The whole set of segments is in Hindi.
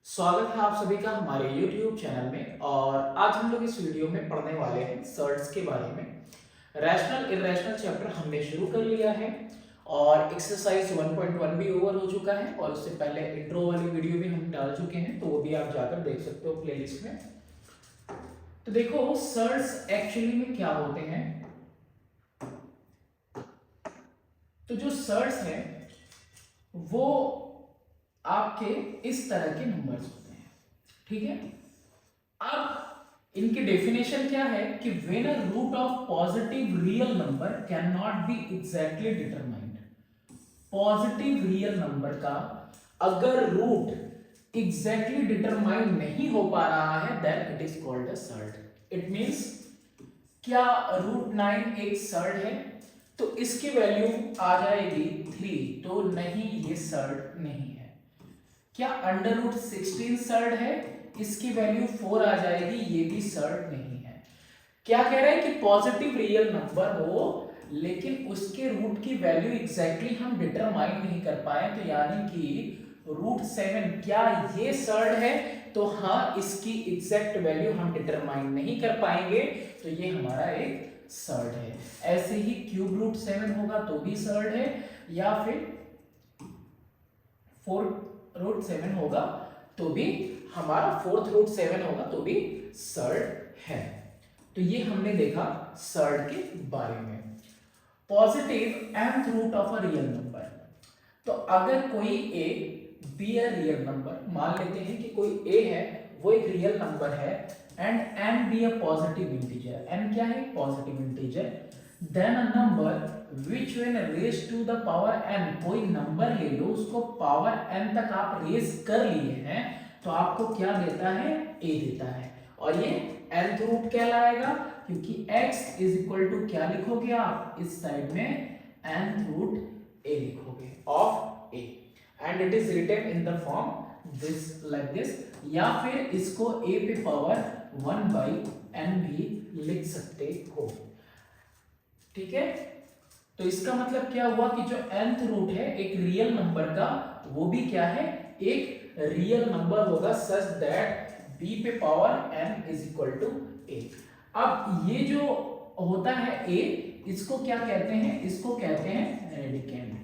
स्वागत है आप सभी का हमारे YouTube चैनल में। और आज हम लोग इस वीडियो में पढ़ने वाले हैं सर्ट्स के बारे में। रैशनल इररेशनल चैप्टर हमने शुरू कर लिया है और एक्सरसाइज 1.1 भी ओवर हो चुका है और उससे पहले इंट्रो वाली वीडियो भी हम डाल चुके हैं, तो वो भी आप जाकर देख सकते हो प्लेलिस्ट में। तो देखो सर्ट्स एक्चुअली में क्या होते हैं। तो जो सर्ट्स हैं वो आपके इस तरह के नंबर्स होते हैं, ठीक है। अब इनकी डेफिनेशन क्या है कि when a root of positive real number can not be exactly determined. Positive real number का अगर रूट एग्जैक्टली डिटरमाइन नहीं हो पा रहा है then it is called a surd. It means क्या √9 एक सर्ट है तो इसकी वैल्यू आ जाएगी 3, तो नहीं ये सर्ट नहीं है। क्या √16 सर्ट है, इसकी वैल्यू 4 आ जाएगी, ये भी सर्ट नहीं है। क्या कह रहे हैं कि पॉजिटिव रियल नंबर हो लेकिन उसके रूट की वैल्यू एग्जैक्टली हम डिटरमाइन नहीं कर पाए, तो यानी कि √7 क्या ये सर्ट है, तो हाँ इसकी एग्जैक्ट वैल्यू हम डिटरमाइन नहीं कर पाएंगे, तो ये हमारा एक सर्ट है। ऐसे ही क्यूब √7 होगा तो भी सर्ट है, या फिर 4√7 होगा तो भी हमारा 4th √7 होगा तो भी सर्ट है। तो ये हमने देखा सर्ट के बारे में। Positive nth root of a real number. तो अगर कोई a be a real number, मान लेते हैं कि कोई a है वो एक रियल नंबर है and n be a positive integer, n क्या है positive integer, then a number which when raised to the power n, कोई नंबर ले लो उसको पावर n तक आप रेज कर लिए हैं तो आपको क्या देता है a देता है, और ये nth रूट कहलाएगा क्योंकि x इज इक्वल टू क्या लिखोगे आप इस साइड में nth रूट a लिखोगे of a and it is written in the form this like this, या फिर इसको a पे पावर 1/n भी लिख सकते हो, ठीक है। तो इसका मतलब क्या हुआ कि जो nth रूट है एक रियल नंबर का वो भी क्या है एक रियल नंबर होगा सच दैट b पे power n is equal to a। अब ये जो होता है a, इसको क्या कहते हैं, इसको कहते हैं रेडिकेंड,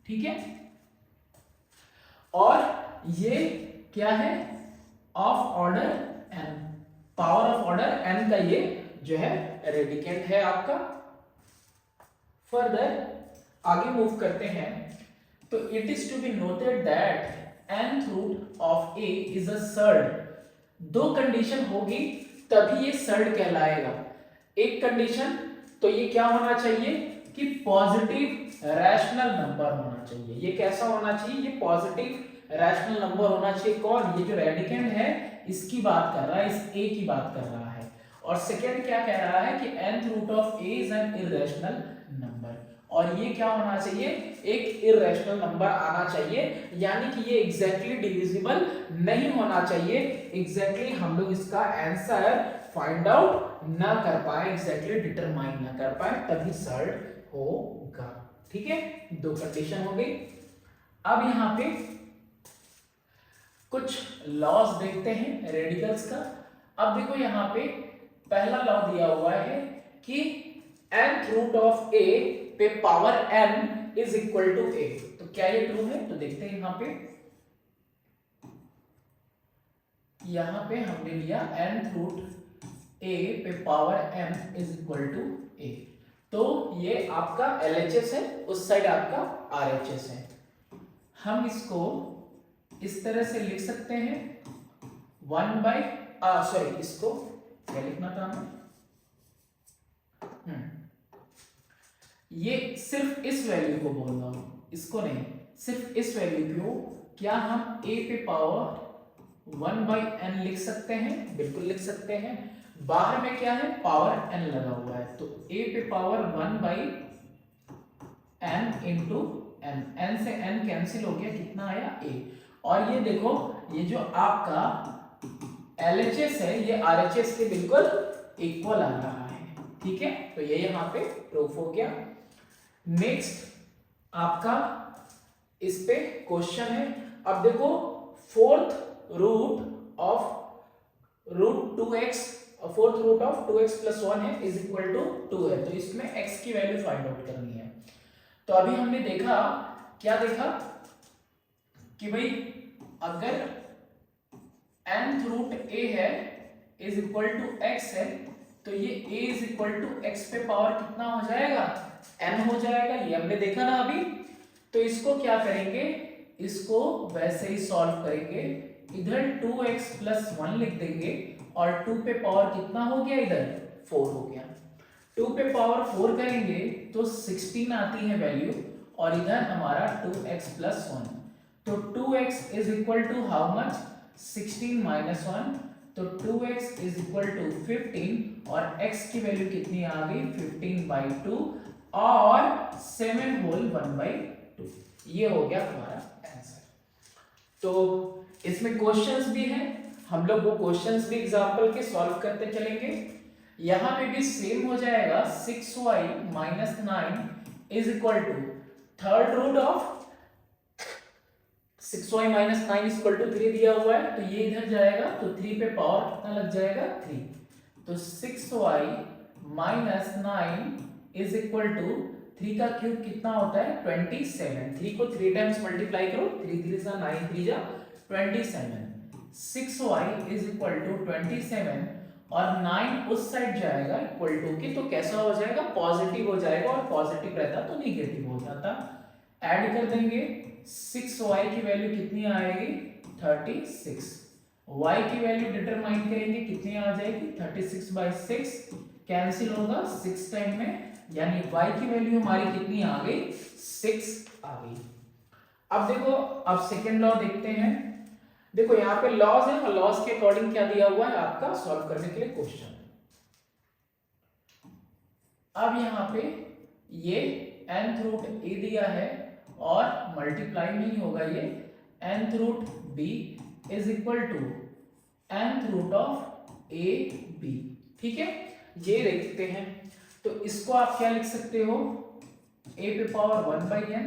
ठीक है। और ये क्या है of order n, power of order n का ये जो है रेडिकेंड है आपका। फर्दर आगे मूव करते हैं तो it is to be noted that nth root of a is a surd. दो कंडीशन होगी तभी ये सर्ट कहलाएगा। एक कंडीशन तो ये क्या होना चाहिए कि पॉजिटिव रैशनल नंबर होना चाहिए। ये कैसा होना चाहिए, ये पॉजिटिव रैशनल नंबर होना चाहिए। कौन, ये जो रेडिकेंड है इसकी बात कर रहा है, इस a की बात कर रहा है। और सेकेंड क्या कह रहा है कि nth root of a is an irrational number, और ये क्या होना चाहिए एक इररेशनल नंबर आना चाहिए, यानी कि ये एग्जैक्टली डिविजिबल नहीं होना चाहिए। एग्जैक्टली हम लोग इसका आंसर फाइंड आउट ना कर पाए, एग्जैक्टली डिटरमाइन ना कर पाए, तभी सर्ट होगा, ठीक है। दो कंडीशन हो गई। अब यहाँ पे कुछ लॉज देखते हैं रेडिकल्स का। अब देखो यहाँ पे पहला लॉ दिया हुआ है कि nth रूट ऑफ a पे power n is equal to a, तो क्या ये ट्रू है, तो देखते हैं यहाँ पे हमने लिया nth रूट a पे power n is equal to a, तो ये आपका LHS है, उस साइड आपका RHS है। हम इसको इस तरह से लिख सकते हैं इसको क्या लिखना था हमें, ये सिर्फ इस वैल्यू को बोल रहा हूं, इसको नहीं, सिर्फ इस वैल्यू को क्या हम a पे पावर 1/n लिख सकते हैं, बिल्कुल लिख सकते हैं। बाहर में क्या है पावर n लगा हुआ है, तो a पे पावर 1/n इंटू n से n कैंसिल हो गया, कितना आया a। और ये देखो ये जो आपका LHS है ये RHS के बिल्कुल इक्वल आ रहा है, ठीक है। तो ये यहाँ पे प्रूफ हो गया। नेक्स्ट आपका इस पे क्वेश्चन है। अब देखो 4th root 2x, fourth root of 2x plus 1 है इज इक्वल टू 2 है, तो इसमें x की वैल्यू फाइंड आउट करनी है। तो अभी हमने देखा, क्या देखा कि भाई अगर nth रूट a है इज इक्वल टू x है, तो ये a is equal to x पे पावर कितना हो जाएगा, n हो जाएगा, ये हमने देखा ना अभी। तो इसको क्या करेंगे, इसको वैसे ही सॉल्व करेंगे, इधर 2x प्लस 1 लिख देंगे और 2 पे पावर कितना हो गया, इधर 4 हो गया। 2 पे पावर 4 करेंगे तो 16 आती है वैल्यू, और इधर हमारा 2x प्लस 1, तो 2x is equal to how much, 16 minus 1, तो 2x इज इक्वल टू 15, और x की वैल्यू कितनी आ गई, 15/2 और 7 होल 1/2। ये हो गया हमारा आंसर। तो इसमें क्वेश्चंस भी हैं, हम लोग वो क्वेश्चंस भी एग्जांपल के सॉल्व करते चलेंगे। यहां पे भी सेम हो जाएगा, 6y minus 9 is equal to third root of 6y minus 9 is equal to 3 दिया हुआ है, तो ये इधर जाएगा, तो 3 पे पावर कितना लग जाएगा, 3, तो 6y minus 9 is equal to 3 का क्यूब कितना होता है, 27, 3 को 3 टाइम्स मल्टीप्लाई करो, 3 3 जा 9 3 जा 27, 6y इज इक्वल टू 27, और 9 उस साइड जाएगा इक्वल टू के, तो कैसा हो जाएगा, पॉजिटिव हो जाएगा, और पॉजिटिव रहता तो नेगेटिव हो जाता। ऐड कर देंगे, 6y की वैल्यू कितनी आएगी, 36, y की वैल्यू डिटरमाइन करेंगे, कितनी आ जाएगी, 36/6, कैंसिल होगा 6 टाइम में, यानी y की वैल्यू हमारी कितनी आ गई, 6 आ गई। अब देखो, अब सेकेंड लॉ देखते हैं। देखो यहाँ पे लॉज है, और लॉज के अकॉर्डिंग क्या दिया हुआ है आपका सॉल्व करने के लिए क्वेश्चन। अब यहाँ पे ये nth रूट a दिया है, और मल्टीप्लाई नहीं होगा, ये nth root b is equal to nth root of a b, ठीक है, ये देखते हैं। तो इसको आप क्या लिख सकते हो, a पे पावर 1/n,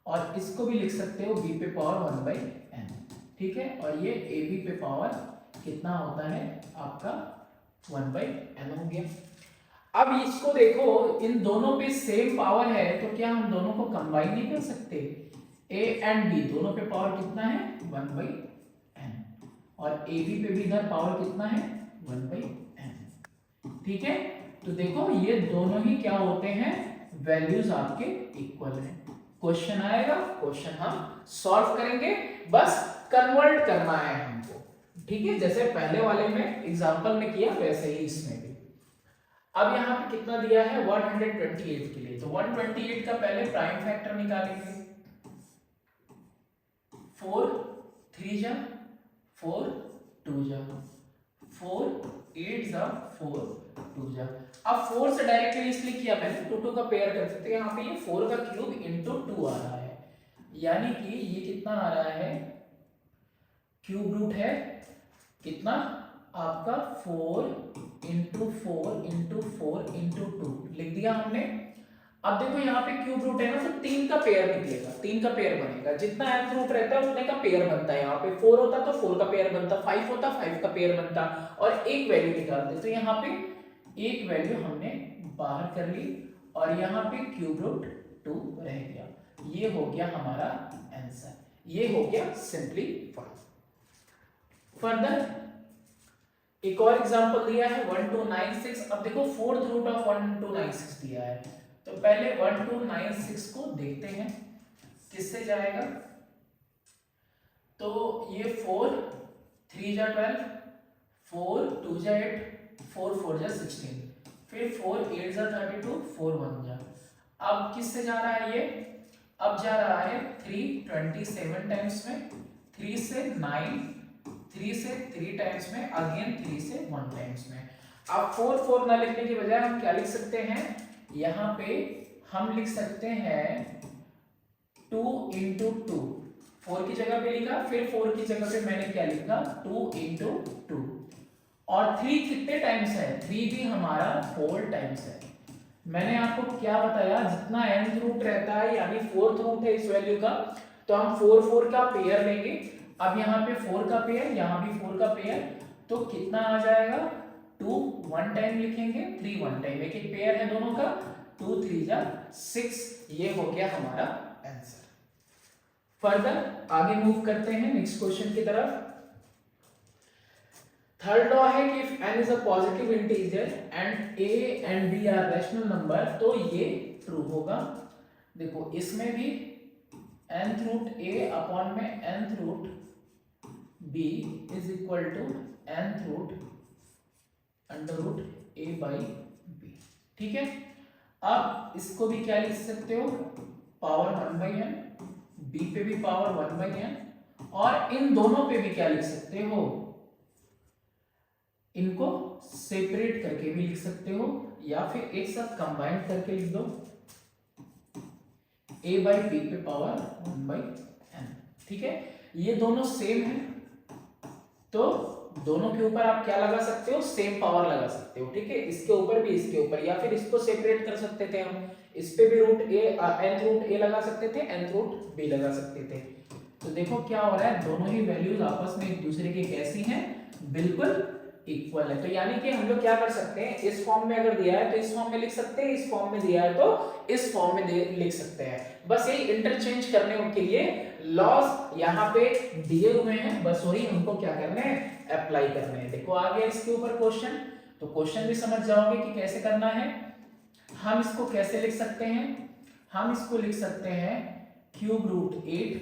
और इसको भी लिख सकते हो b पे पावर 1/n, ठीक है, और ये ab पे पावर कितना होता है आपका 1/n हो गया। अब इसको देखो, इन दोनों पे सेम पावर है, तो क्या हम दोनों को कंबाइन नहीं कर सकते, a एंड b दोनों पे पावर कितना है, 1/n, और ab पे भी इधर पावर कितना है, 1/n, ठीक है। तो देखो ये दोनों ही क्या होते हैं, वैल्यूज आपके इक्वल हैं। क्वेश्चन आएगा, क्वेश्चन हम सॉल्व करेंगे, बस कन्वर्ट करना है हमको, ठीक है, जैसे पहले वाले में एग्जांपल में किया वैसे ही इसमें भी। अब यहाँ पे कितना दिया है, 128 के लिए, तो 128 का पहले प्राइम फैक्टर निकालेंगे, 4 3 जा 4 2 जा 4 8 जा 4 2 जा। अब 4 से डायरेक्टली इसलिए किया मैंने, 2 का पेयर कर सकते हैं, यहाँ पे ये 4 का क्यूब इंटू 2 आ रहा है, यानी कि ये कितना आ रहा है, क्यूब रूट है कितना आपका 4 इंटू 4 इंटू 4 इंटू 2 लिख दिया हमने। अब देखो यहाँ पे क्यूब रूट है ना, तो 3 का पेयर निकलेगा, 3 का पेयर बनेगा, जितना nth रूट रहता है उतने का पेयर बनता है। यहाँ पे 4 होता तो 4 का पेयर बनता, 5 होता 5 का पेयर बनता, और एक वैल्यू निकालते, तो यहाँ पे एक वैल्यू हमने बाहर कर ली, और यहाँ पे क्यूब रूट 2 रह गया। ये हो गया हमारा आंसर, ये हो गया सिंपलीफाई। फर्दर एक और एग्जांपल दिया है 1296। अब देखो फोर्थ रूट ऑफ 1296 दिया है, तो पहले 1296 को देखते हैं किससे जाएगा। तो ये 4 3 जा 12, 4 2 जा 8, 4 4 जा 16, फिर 4 8 जा 32, 4 1 जा। अब किससे जा रहा है ये, अब जा रहा है 3 27 टाइम्स में, 3 से 9, 3 से 3 टाइम्स में, अगेन 3 से 1 टाइम्स में। अब 4 4 ना लिखने की बजाय हम क्या लिख सकते हैं, यहाँ पे हम लिख सकते हैं 2 इंटू 2, 4 की जगह पे लिखा, फिर 4 की जगह पे मैंने क्या लिखा 2 इंटू 2, और 3 कितने टाइम्स है, 3 भी हमारा 4 टाइम्स है। मैंने आपको क्या बताया, जितना nth रूट रहता है यानी फोर्थ रूट है इस वैल्यू का, तो हम 4 4 का पेयर लेंगे। अब यहाँ पे 4 का पेयर, यहाँ भी 4 का पेयर, तो कितना आ जाएगा, 2 वन टाइम लिखेंगे, 3 वन टाइम, एक एक पेयर है दोनों का, 2 3 जा 6, ये हो गया हमारा आंसर। फर्दर आगे मूव करते हैं नेक्स्ट क्वेश्चन की तरफ। थर्ड लॉ है कि if n is a positive integer and a and b are rational number, तो ये ट्रू होगा। देखो इसमें भी nth रूट a अपॉन में nth root b is equal to nth root under root a by b, ठीक है। अब इसको भी क्या लिख सकते हो, पावर 1 बाई n, b पे भी पावर 1 बाई n, और इन दोनों पे भी क्या लिख सकते हो, इनको सेपरेट करके भी लिख सकते हो, या फिर एक साथ कंबाइन करके लिख दो, a बाई b पे पावर 1 बाई n, ठीक है। ये दोनों सेम है, तो दोनों के ऊपर आप क्या लगा सकते हो, सेम पावर लगा सकते हो, ठीक है। इसके ऊपर भी इसके ऊपर, या फिर इसको सेपरेट कर सकते थे हम, इस पे भी root a nth root a लगा सकते थे, nth रूट b लगा सकते थे। तो देखो क्या हो रहा है, दोनों ही वैल्यूज आपस में एक दूसरे की कैसी हैं, बिल्कुल इक्वल है। तो यानी कि हम लोग क्या कर सकते हैं, इस फॉर्म में अगर दिया है तो इस फॉर्म में लिख सकते हैं, इस फॉर्म में दिया है तो इस फॉर्म में लिख सकते हैं। बस यही इंटरचेंज करने के लिए लॉज यहाँ पे दिए हुए हैं, बस वही हमको क्या करने हैं, अप्लाई करने हैं। देखो आ गया इसके ऊपर क्वेश्चन, तो क्वेश्चन भी समझ जाओगे कि कैसे करना है। हम इसको कैसे लिख सकते हैं, हम इसको लिख सकते हैं क्यूब रूट 8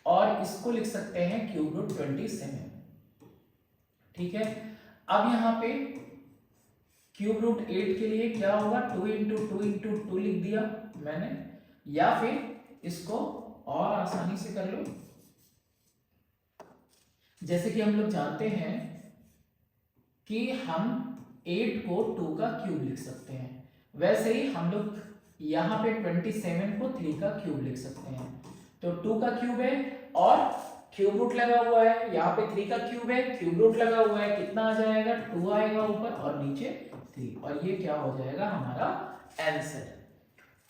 और इसको लिख सकते हैं क्यूब रूट 27, ठीक है। अब यहाँ पे क्यूब रूट 8 के लिए क्या होगा, 2 इंटू 2 इंटू 2 लिख दिया मैंने, या फिर इसको और आसानी से कर लो, जैसे कि हम लोग जानते हैं कि हम 8 को 2 का क्यूब लिख सकते हैं, वैसे ही हम लोग यहाँ पे 27 को 3 का क्यूब लिख सकते हैं। तो 2 का क्यूब है और क्यूब रूट लगा हुआ है, यहाँ पे 3 का क्यूब है, क्यूब रूट लगा हुआ है, कितना आ जाएगा, 2 आएगा ऊपर और नीचे 3, और ये क्या हो जाएगा हमारा आंसर।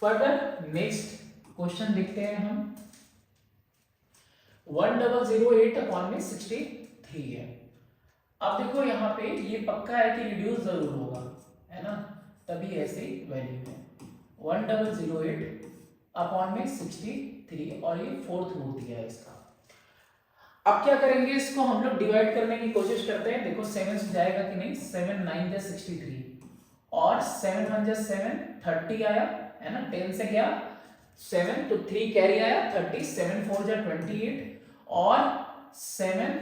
फर्दर नेक्स्ट क्वेश्चन देखते हैं हम। 1008 अपॉन में 63 है। अब देखो यहाँ पे ये पक्का है कि रिड्यूस जरूर होगा, है ना, तभी ऐसे वैल्यू है। 1008 अपॉन में 63 और ये फोर्थ रूट दिया है इसका। अब क्या करेंगे, इसको हम लोग डिवाइड करने की कोशिश करते हैं। देखो 7 से जाएगा कि नहीं, 7 9 जा 63 और 7 1 जा 7 30 आया, है ना, 10 से गया 7 तो 3 कैरी आया 30, 7 4 जा 28 और 7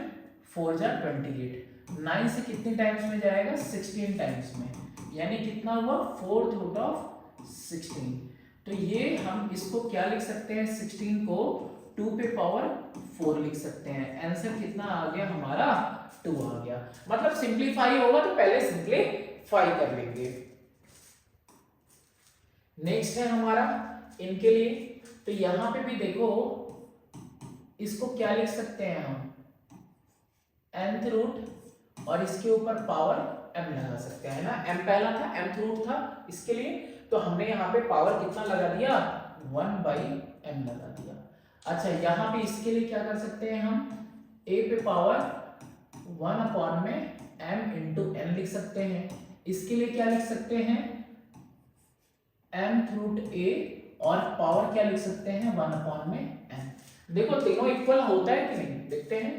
4 जा 28, 9 से कितने टाइम्स में जाएगा, 16 टाइम्स में, यानी कितना हुआ, फोर्थ रूट ऑफ 16। तो ये हम इसको क्या लिख सकते हैं, 16 को 2 पे पावर 4 लिख सकते हैं। आंसर कितना आ गया हमारा, 2 आ गया। मतलब सिंप्लीफाई होगा तो पहले सिंप्लीफाई कर लेंगे। नेक्स्ट है हमारा इनके लिए, तो यहां पे भी देखो इसको क्या लिख सकते हैं हम, nth रूट और इसके ऊपर पावर m लगा सकते हैं ना, m पहला था, mth रूट था इसके लिए, तो हमने यहाँ पे पावर कितना लगा दिया, 1 बाई m लगा दिया। अच्छा यहाँ पे इसके लिए क्या कर सकते हैं हम, a पे पावर 1 अपॉन में m इंटू n लिख सकते हैं। इसके लिए क्या लिख सकते हैं, mth रूट a और पावर क्या लिख सकते हैं, 1 अपॉन में n। देखो तीनों इक्वल होता है कि नहीं, देखते हैं।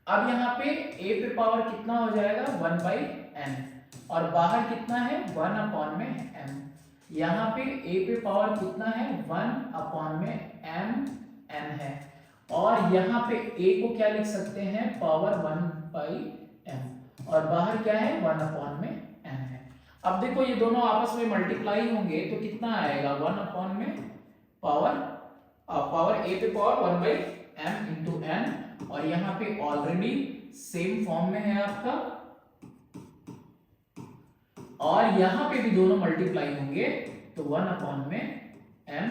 अब यहाँ पे a पे पावर कितना हो जाएगा, 1 बाई n और बाहर कितना है, 1 अपॉन में m। यहाँ पे a पे पावर कितना है, 1 अपॉन में m n है, और यहाँ पे a को क्या लिख सकते हैं, पावर 1 बाई m और बाहर क्या है, 1 अपॉन में n है। अब देखो ये दोनों आपस में मल्टीप्लाई होंगे तो कितना आएगा, 1 अपॉन में पावर a पे power 1 by m into n, और यहाँ पे ऑलरेडी सेम फॉर्म में है आपका, और यहाँ पे भी दोनों मल्टीप्लाई होंगे तो 1 अपॉन में m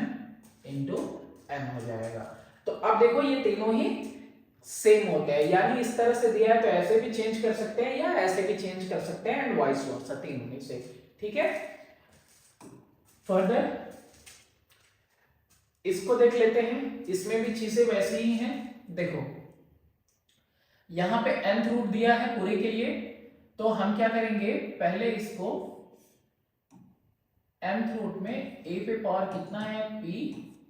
इंटू n हो जाएगा। तो अब देखो ये तीनों ही सेम होते हैं, यानी इस तरह से दिया है तो ऐसे भी चेंज कर सकते हैं या ऐसे भी चेंज कर सकते हैं, एंड वाइस वर्सा, तीनों में से, ठीक है। फर्दर इसको देख लेते हैं, इसमें भी चीजें वैसी ही हैं। देखो यहाँ पे nth रूट दिया है पूरे के लिए, तो हम क्या करेंगे, पहले इसको nth रूट में a पे पावर कितना है p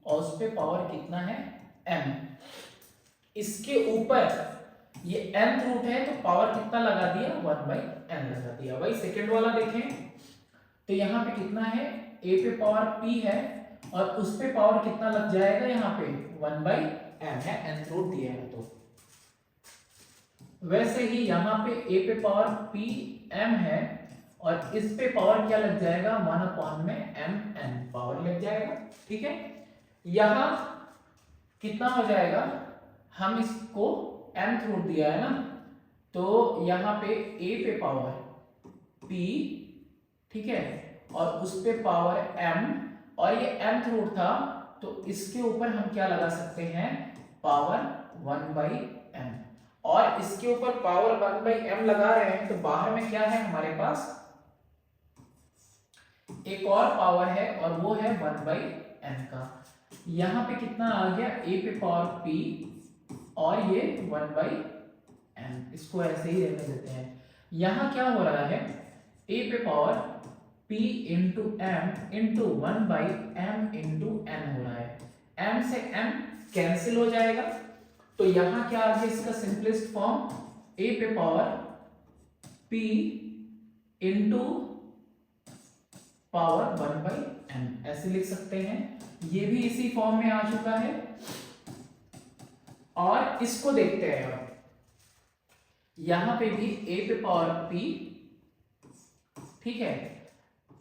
और उस पे पावर कितना है m, इसके ऊपर ये nth रूट है तो पावर कितना लगा दिया 1/n लगा दिया। वही सेकंड वाला देखें तो यहाँ पे कितना है a पे पावर p है और उस पे पावर कितना लग जाएगा, यहाँ पे 1/m है, nth रूट दिया है तो। वैसे ही यहाँ पे a पे पावर p m है और इस पे पावर क्या लग जाएगा 1 में m n पावर लग जाएगा। ठीक है, यहाँ कितना हो जाएगा, हम इसको nth रूट दिया है ना, तो यहाँ पे a पे पावर p, ठीक है, और उस पे पावर m, और ये nth रूट था तो इसके ऊपर हम क्या लगा सकते हैं, पावर 1/m, और इसके ऊपर पावर 1/m लगा रहे हैं तो बाहर में क्या है हमारे पास, एक और पावर है और वो है 1/m का। यहाँ पे कितना आ गया, a पे पावर p और ये 1/m, इसको ऐसे ही रहने देते हैं। यहाँ क्या हो रहा है, a पे power p into m into 1/m into n हो रहा है, m से m कैंसिल हो जाएगा, तो यहाँ क्या आ गया इसका सिंपलेस्ट फॉर्म, a पे power p into power 1/m ऐसे लिख सकते हैं। ये भी इसी फॉर्म में आ चुका है। और इसको देखते हैं अब, यहां पे भी a पे पावर p, ठीक है,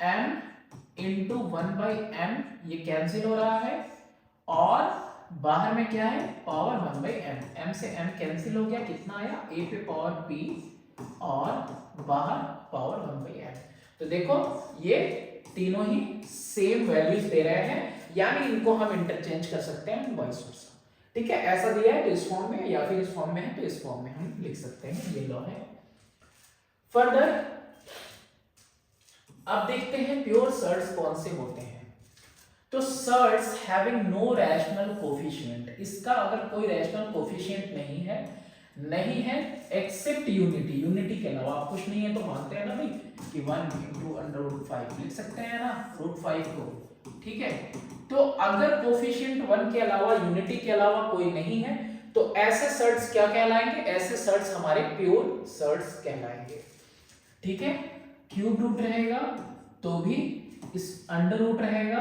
m इंटू 1/m ये कैंसिल हो रहा है, और बाहर में क्या है, पावर 1/m, m से m कैंसिल हो गया, कितना आया a पे पावर p और बाहर पावर 1/m। तो देखो ये तीनों ही सेम वैल्यूज दे रहे हैं, यानी इनको हम इंटरचेंज कर सकते हैं वाइस वर्सा। ठीक है, ऐसा दिया है तो इस फॉर्म में, या फिर इस फॉर्म में है तो इस फॉर्म में हम लिख सकते हैं, ये लॉ है। फर्दर अब देखते हैं प्योर सर्ट्स कौन से होते हैं। तो surds having no rational coefficient, इसका अगर कोई रैशनल कोफिशिएंट नहीं है एक्सेप्ट यूनिटी, यूनिटी के अलावा आप कुछ नहीं है तो मानते हैं ना भाई कि 1 इंटू √5 लिख सकते हैं ना, √5 को। ठीक है, तो अगर कोफिशिएंट 1 के अलावा, यूनिटी के अलावा कोई नहीं है तो ऐसे सर्ट्स क्या कहलाएंगे, ऐसे सर्ट्स हमारे प्योर सर्ट्स कहलाएंगे। ठीक है, क्यूब रूट रहेगा तो भी, इस अंडर रूट रहेगा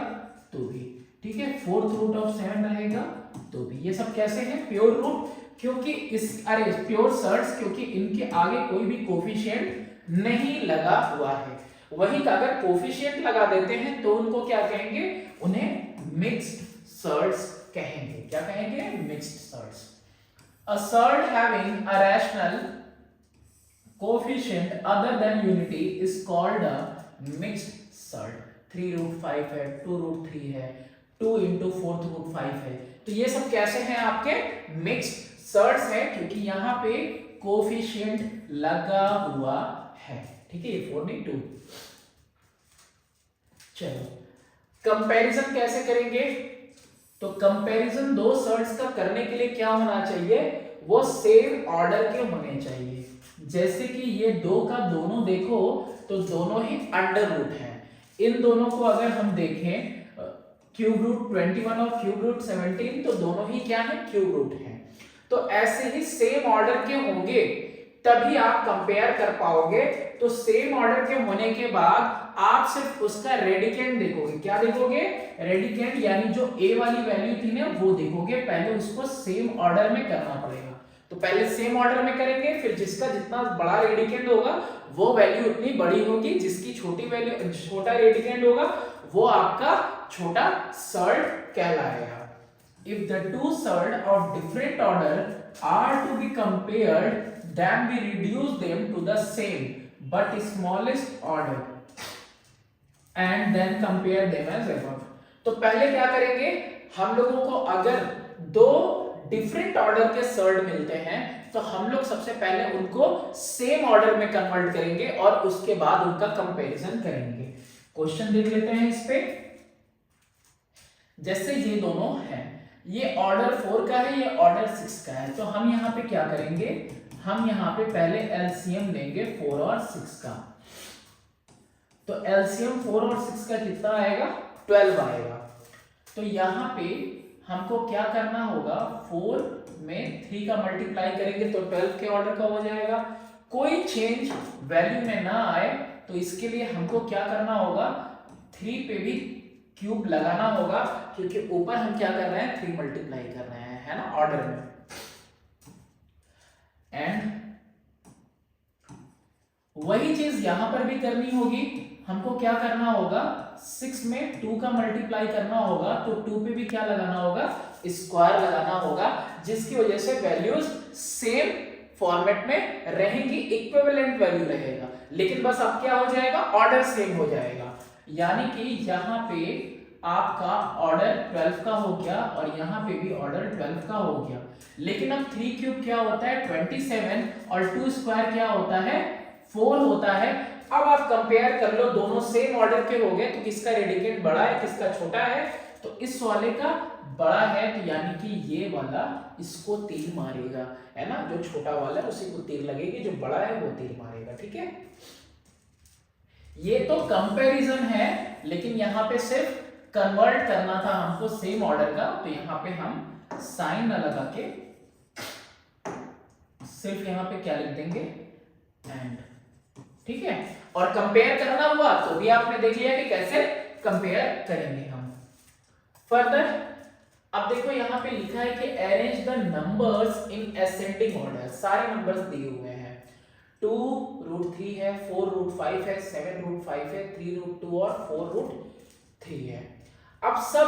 तो भी, ठीक है, फोर्थ रूट ऑफ 7 रहेगा तो भी, ये सब कैसे हैं, प्योर रूट, क्योंकि प्योर सर्ट्स, क्योंकि इनके आगे कोई भी कोफिशिएंट नहीं लगा हुआ है। वहीं अगर कोफिशिएंट लगा देते हैं तो उनको क्या कहेंगे, उन्हें मिक्स्ड सर्ट्स कहेंगे। क्या कहेंगे, mixed surds. A surd having a rational coefficient other than unity is called a mixed surd. 3√5 है, 2√3 है, 2 इंटू 4√5 है, तो ये सब कैसे हैं आपके मिक्स्ड सर्ट्स है, क्योंकि यहाँ पे कोफिशिएंट लगा हुआ है। ठीक है, ये 4 नहीं 2। चलो कंपैरिजन कैसे करेंगे, तो कंपैरिजन दो सर्ट्स का करने के लिए क्या होना चाहिए, वो सेम ऑर्डर के होने चाहिए। जैसे कि ये दो का दोनों देखो तो दोनों ही अंडर रूट है, इन दोनों को अगर हम देखें क्यूब रूट 21 और क्यूब रूट 17 तो दोनों ही क्या है, क्यूब रूट है। तो ऐसे ही सेम ऑर्डर के होंगे तभी आप कंपेयर कर पाओगे। तो सेम ऑर्डर के होने के बाद आप सिर्फ उसका रेडिकेंड देखोगे। क्या देखोगे, रेडिकेंड, यानी जो a वाली वैल्यू थी ना वो देखोगे। पहले उसको सेम ऑर्डर में करना पड़ेगा, तो पहले सेम ऑर्डर में करेंगे, फिर जिसका जितना बड़ा रेडिकेंड होगा वो वैल्यू उतनी बड़ी होगी, जिसकी छोटी वैल्यू, छोटा रेडिकेंड होगा वो आपका छोटा सर्ट कहलाएगा। If the two surds of different order are to be compared, then we reduce them to the same but smallest order and then compare them as above. तो पहले क्या करेंगे, हम लोगों को अगर दो डिफरेंट ऑर्डर के सर्ड मिलते हैं तो हम लोग सबसे पहले उनको सेम ऑर्डर में कन्वर्ट करेंगे और उसके बाद उनका कंपैरिजन करेंगे। क्वेश्चन देख लेते हैं इस पे। जैसे ये दोनों हैं, ये ऑर्डर 4 का है, ये ऑर्डर 6 का है, तो हम यहाँ पे क्या करेंगे, हम यहाँ पे पहले एलसीएम लेंगे 4 और 6 का। तो एलसीएम 4 और 6 का कितना आएगा, 12 आएगा। तो यहाँ पे हमको क्या करना होगा, 4 में 3 का मल्टीप्लाई करेंगे तो 12 के ऑर्डर का हो जाएगा। कोई चेंज वैल्यू में ना आए तो इसके लिए हमको क्या करना होगा, 3 पे भी क्यूब लगाना होगा, क्योंकि ऊपर हम क्या कर रहे हैं, 3 मल्टीप्लाई कर रहे हैं, है ना, ऑर्डर में। एंड वही चीज यहां पर भी करनी होगी। हमको क्या करना होगा, 6 में 2 का मल्टीप्लाई करना होगा, तो 2 पे भी क्या लगाना होगा, स्क्वायर लगाना होगा, जिसकी वजह से वैल्यूज सेम फॉर्मेट में रहेंगी, इक्विवेलेंट वैल्यू रहेगा, लेकिन बस अब क्या हो जाएगा, ऑर्डर सेम हो जाएगा। यानी कि यहाँ पे आपका ऑर्डर 12 का हो गया और यहाँ पे भी ऑर्डर 12 का हो गया। लेकिन अब 3 क्यूब क्या होता है, 27, और 2 स्क्वायर क्या होता है, 4 होता है। अब आप कंपेयर कर लो, दोनों सेम ऑर्डर के हो गए, तो किसका रेडिकेंड बड़ा है, किसका छोटा है, तो इस वाले का बड़ा है, तो यानी कि ये वाला इसको तीर मारेगा, है ना, जो छोटा वाला है उसी को तीर लगेगी, जो बड़ा है वो तीर मारेगा, ठीक है। ये तो कंपैरिजन है, लेकिन यहाँ पे सिर्फ कन्वर्ट करना था हमको सेम ऑर्डर का, तो यहाँ पे हम साइन न लगा के सिर्फ यहाँ पे क्या लिख देंगे, एंड, ठीक है। और कंपेयर करना हुआ तो भी आपने देख लिया कि कैसे कंपेयर करेंगे हम। फर्दर अब देखो यहाँ पे लिखा है कि arrange the numbers in ascending order. सारे नंबर्स दिए हुए हैं, 2√3 है, 4√5 है, 7√5 है, 3√2 और 4√3 है। अब सब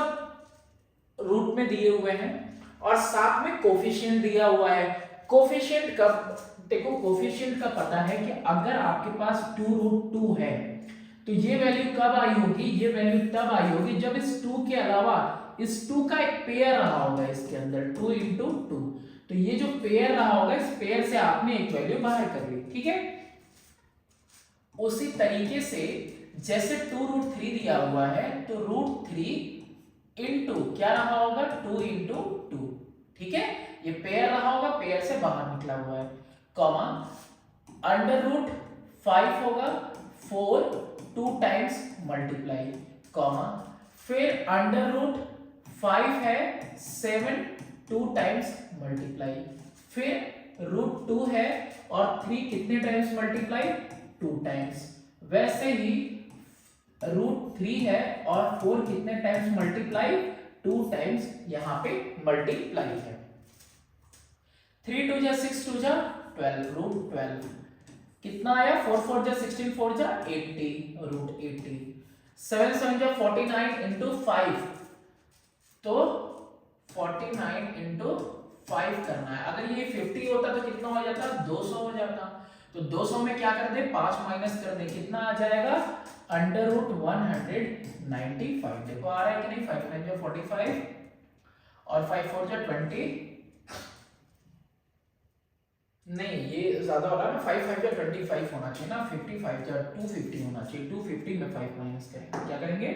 रूट में दिए हुए हैं और साथ में कोफिशिएंट दिया हुआ है। कोफिशिएंट का देखो, कोफिशिएंट का पता है कि अगर आपके पास 2√2 है तो ये वैल्यू कब आई होगी, ये वैल्यू तब आई होगी जब इस 2 के अलावा इस 2 का एक पेयर रहा होगा इसके अंदर, 2 × 2। तो ये जो पेयर रहा होगा, इस पेयर से आपने एक वैल्यू बाहर कर ली, ठीक है। उसी तरीके से जैसे 2√3 दिया हुआ है, तो √3 इंटू क्या रहा होगा, 2 × 2, ठीक है। ये पेयर रहा होगा, पेयर से बाहर निकला हुआ है, कॉमा √5 होगा, 4 2 टाइम्स मल्टीप्लाई, कॉमा फिर √5 है, 7 2 टाइम्स मल्टीप्लाई, फिर √2 है और 3 कितने टाइम्स मल्टीप्लाई, 2 टाइम्स। वैसे ही √3 है और 4 कितने टाइम्स मल्टीप्लाई, 2 टाइम्स यहां पे मल्टीप्लाई है। 3 2 6 2 12, √12 कितना आया, 4 4 16 4 80, √80, 7 7 49 इंटू 5, तो 49 इंटू 5 करना है। अगर ये 50 होता तो कितना हो जाता, 200 हो जाता। तो 200 में क्या कर दे, 5 माइनस कर दे, कितना आ जाएगा, √195। देखो आ रहा है कि नहीं, 5 9 45 और 5 4 20, नहीं ये ज्यादा हो रहा है ना, 5 5 25 होना चाहिए ना, 55 250 होना चाहिए। 250 में 5 माइनस करेंगे, क्या करेंगे,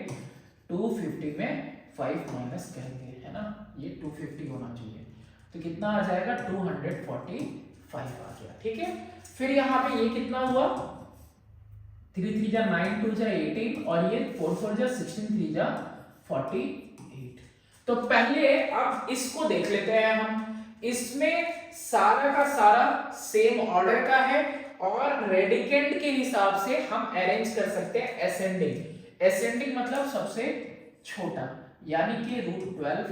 250 में 5 माइनस करेंगे, है ना, ये 250 होना चाहिए। तो कितना आ जाएगा, 245 आ गया, ठीक है। फिर यहाँ पे ये कितना हुआ, 3 3 9 2 18 और ये 4 4 16 3 48। तो पहले अब इसको देख लेते हैं हम। इसमें सारा का सारा सेम ऑर्डर का है और रेडिकेंड के हिसाब से हम अरेंज कर सकते हैं असेंडिंग। असेंडिंग मतलब सबसे छोटा, यानी कि √12,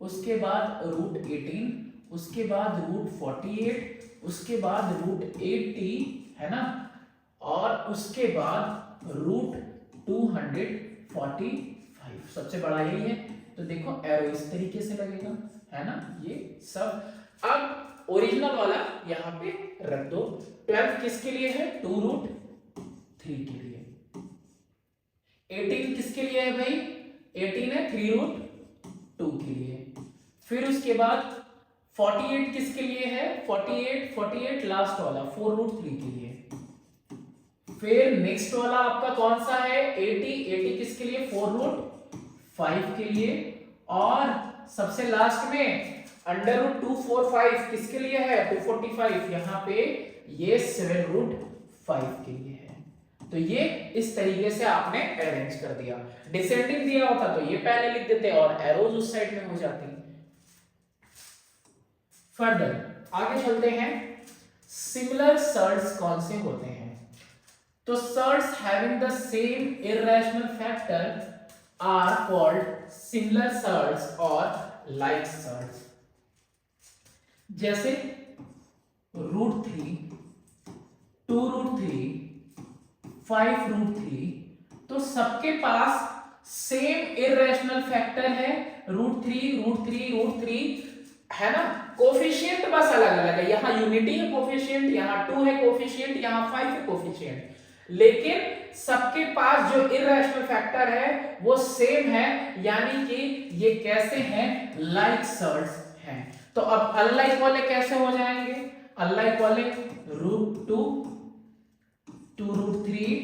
उसके बाद √18, उसके बाद √48, उसके बाद √80, है ना, और उसके बाद √245, सबसे बड़ा यही है। तो देखो एरो इस तरीके से लगेगा, है ना, ये सब। अब ओरिजिनल वाला यहाँ पे रख दो। 12 किसके लिए है, 2√3 के लिए। 18 किसके लिए है भाई, 18 है 3√2 के लिए। फिर उसके बाद 48 किसके लिए है, 48 लास्ट वाला 4√3 के लिए। फिर नेक्स्ट वाला आपका कौन सा है, 80 किसके लिए, 4√5 के लिए। और सबसे लास्ट में अंडर रूट 245 किसके लिए है? 245। यहाँ पे ये 7 रूट 5 के लिए है। तो ये इस तरीके से आपने अरेंज कर दिया। डिसेंडिंग दिया होता तो ये पहले लिख देते और एरोज उस साइड में हो जाती। फर्दर आगे चलते हैं। सिमिलर सर्ट्स कौन से होते हैं? तो surds having the same irrational factor are called similar surds और लाइक सर्ट्स। जैसे √3, 2√3, 5√3, तो सबके पास सेम इर्रेशनल फैक्टर है, √3 है ना। कोफिशिएंट बस अलग अलग है, यहाँ यूनिटी है कोफिशिएंट, यहाँ 2 है कोफिशिएंट, यहाँ 5 है कोफिशिएंट, लेकिन सबके पास जो इर्रेशनल फैक्टर है वो सेम है, यानी कि ये कैसे हैं? लाइक सर्ट्स हैं। तो अब अनलाइक वाले कैसे हो जाएंगे? अनलाइक वाले √2, 2√3,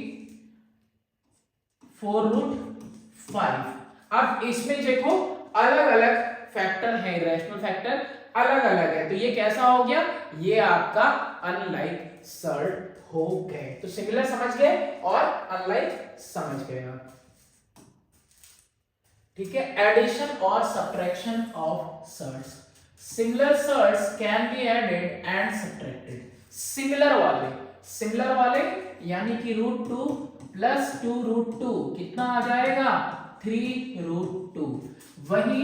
4√5। अब इसमें देखो अलग अलग फैक्टर है, इरेशनल फैक्टर अलग अलग है, तो ये कैसा हो गया? ये आपका अनलाइक सर्ट हो गए। तो सिमिलर समझ गए और अनलाइक समझ गए आप। ठीक है, एडिशन और subtraction of surds. Similar surds can be added and subtracted. Similar वाले यानी कि √2 प्लस 2√2 कितना आ जाएगा? 3√2। वही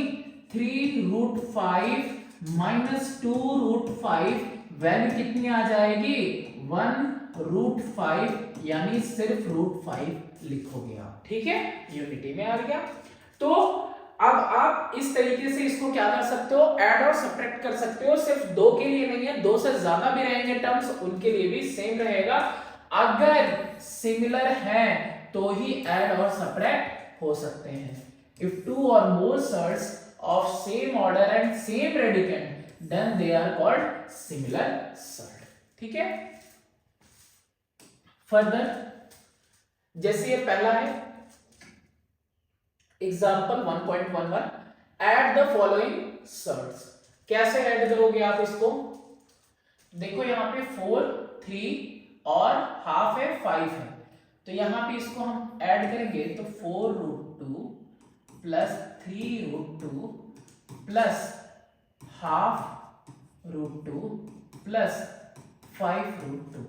3√5 माइनस 2√5 वैल्यू कितनी आ जाएगी? 1√5, यानी सिर्फ √5 लिखोगे आप। ठीक है, यूनिटी में आ गया। तो अब आप इस तरीके से इसको क्या कर सकते हो? ऐड और सब्ट्रैक्ट कर सकते हो। सिर्फ 2 के लिए नहीं है, 2 से ज्यादा भी रहेंगे टर्म्स, उनके लिए भी सेम रहेगा। अगर सिमिलर है तो ही ऐड और सब्ट्रैक्ट हो सकते हैं। If 2 or more surds of same order and same predicand, then they are called similar surd। ठीक है, फर्दर जैसे ये पहला है example 1.11, add the following surds. कैसे ऐड करोगे आप इसको? देखो यहाँ पे 4, 3 और हाफ है, 5 है, तो यहाँ पे इसको हम ऐड करेंगे तो 4√2 प्लस 3√2 प्लस ½ प्लस 5√2।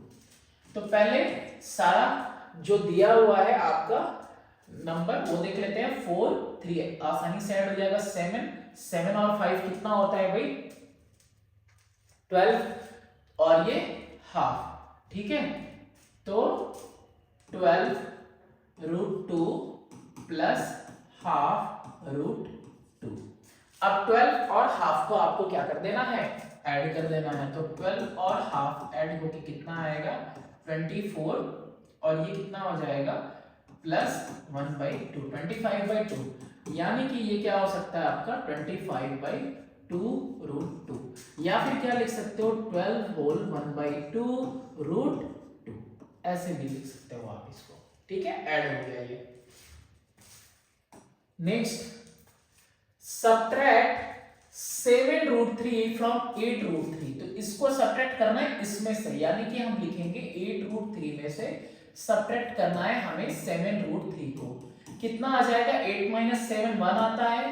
तो पहले सारा जो दिया हुआ है आपका नंबर वो देख लेते हैं। 4, 3 आसानी से ऐड हो जाएगा। 7 और 5 कितना होता है भाई? 12 और ये हाफ। ठीक है, तो 12√2 प्लस ½ अब 12 और हाफ को आपको क्या कर देना है? ऐड कर देना है। तो 12 और हाफ ऐड होके कितना आएगा? 24, और ये कितना हो जाएगा? प्लस 1/2, 25/2, यानी कि ये क्या हो सकता है आपका? 25/2√2, या फिर क्या लिख सकते हो? 12 होल 1/2√2, ऐसे भी लिख सकते हो आप इसको। ठीक है, ऐड हो गया ये। Next, subtract 7√3 from 8√3। तो इसको सब्ट्रैक्ट करना है इसमें से, यानी कि हम लिखेंगे 8√3 में से सब्ट्रैक्ट करना है हमें 7√3 को। कितना आ जाएगा? 8 - 7 1 आता है,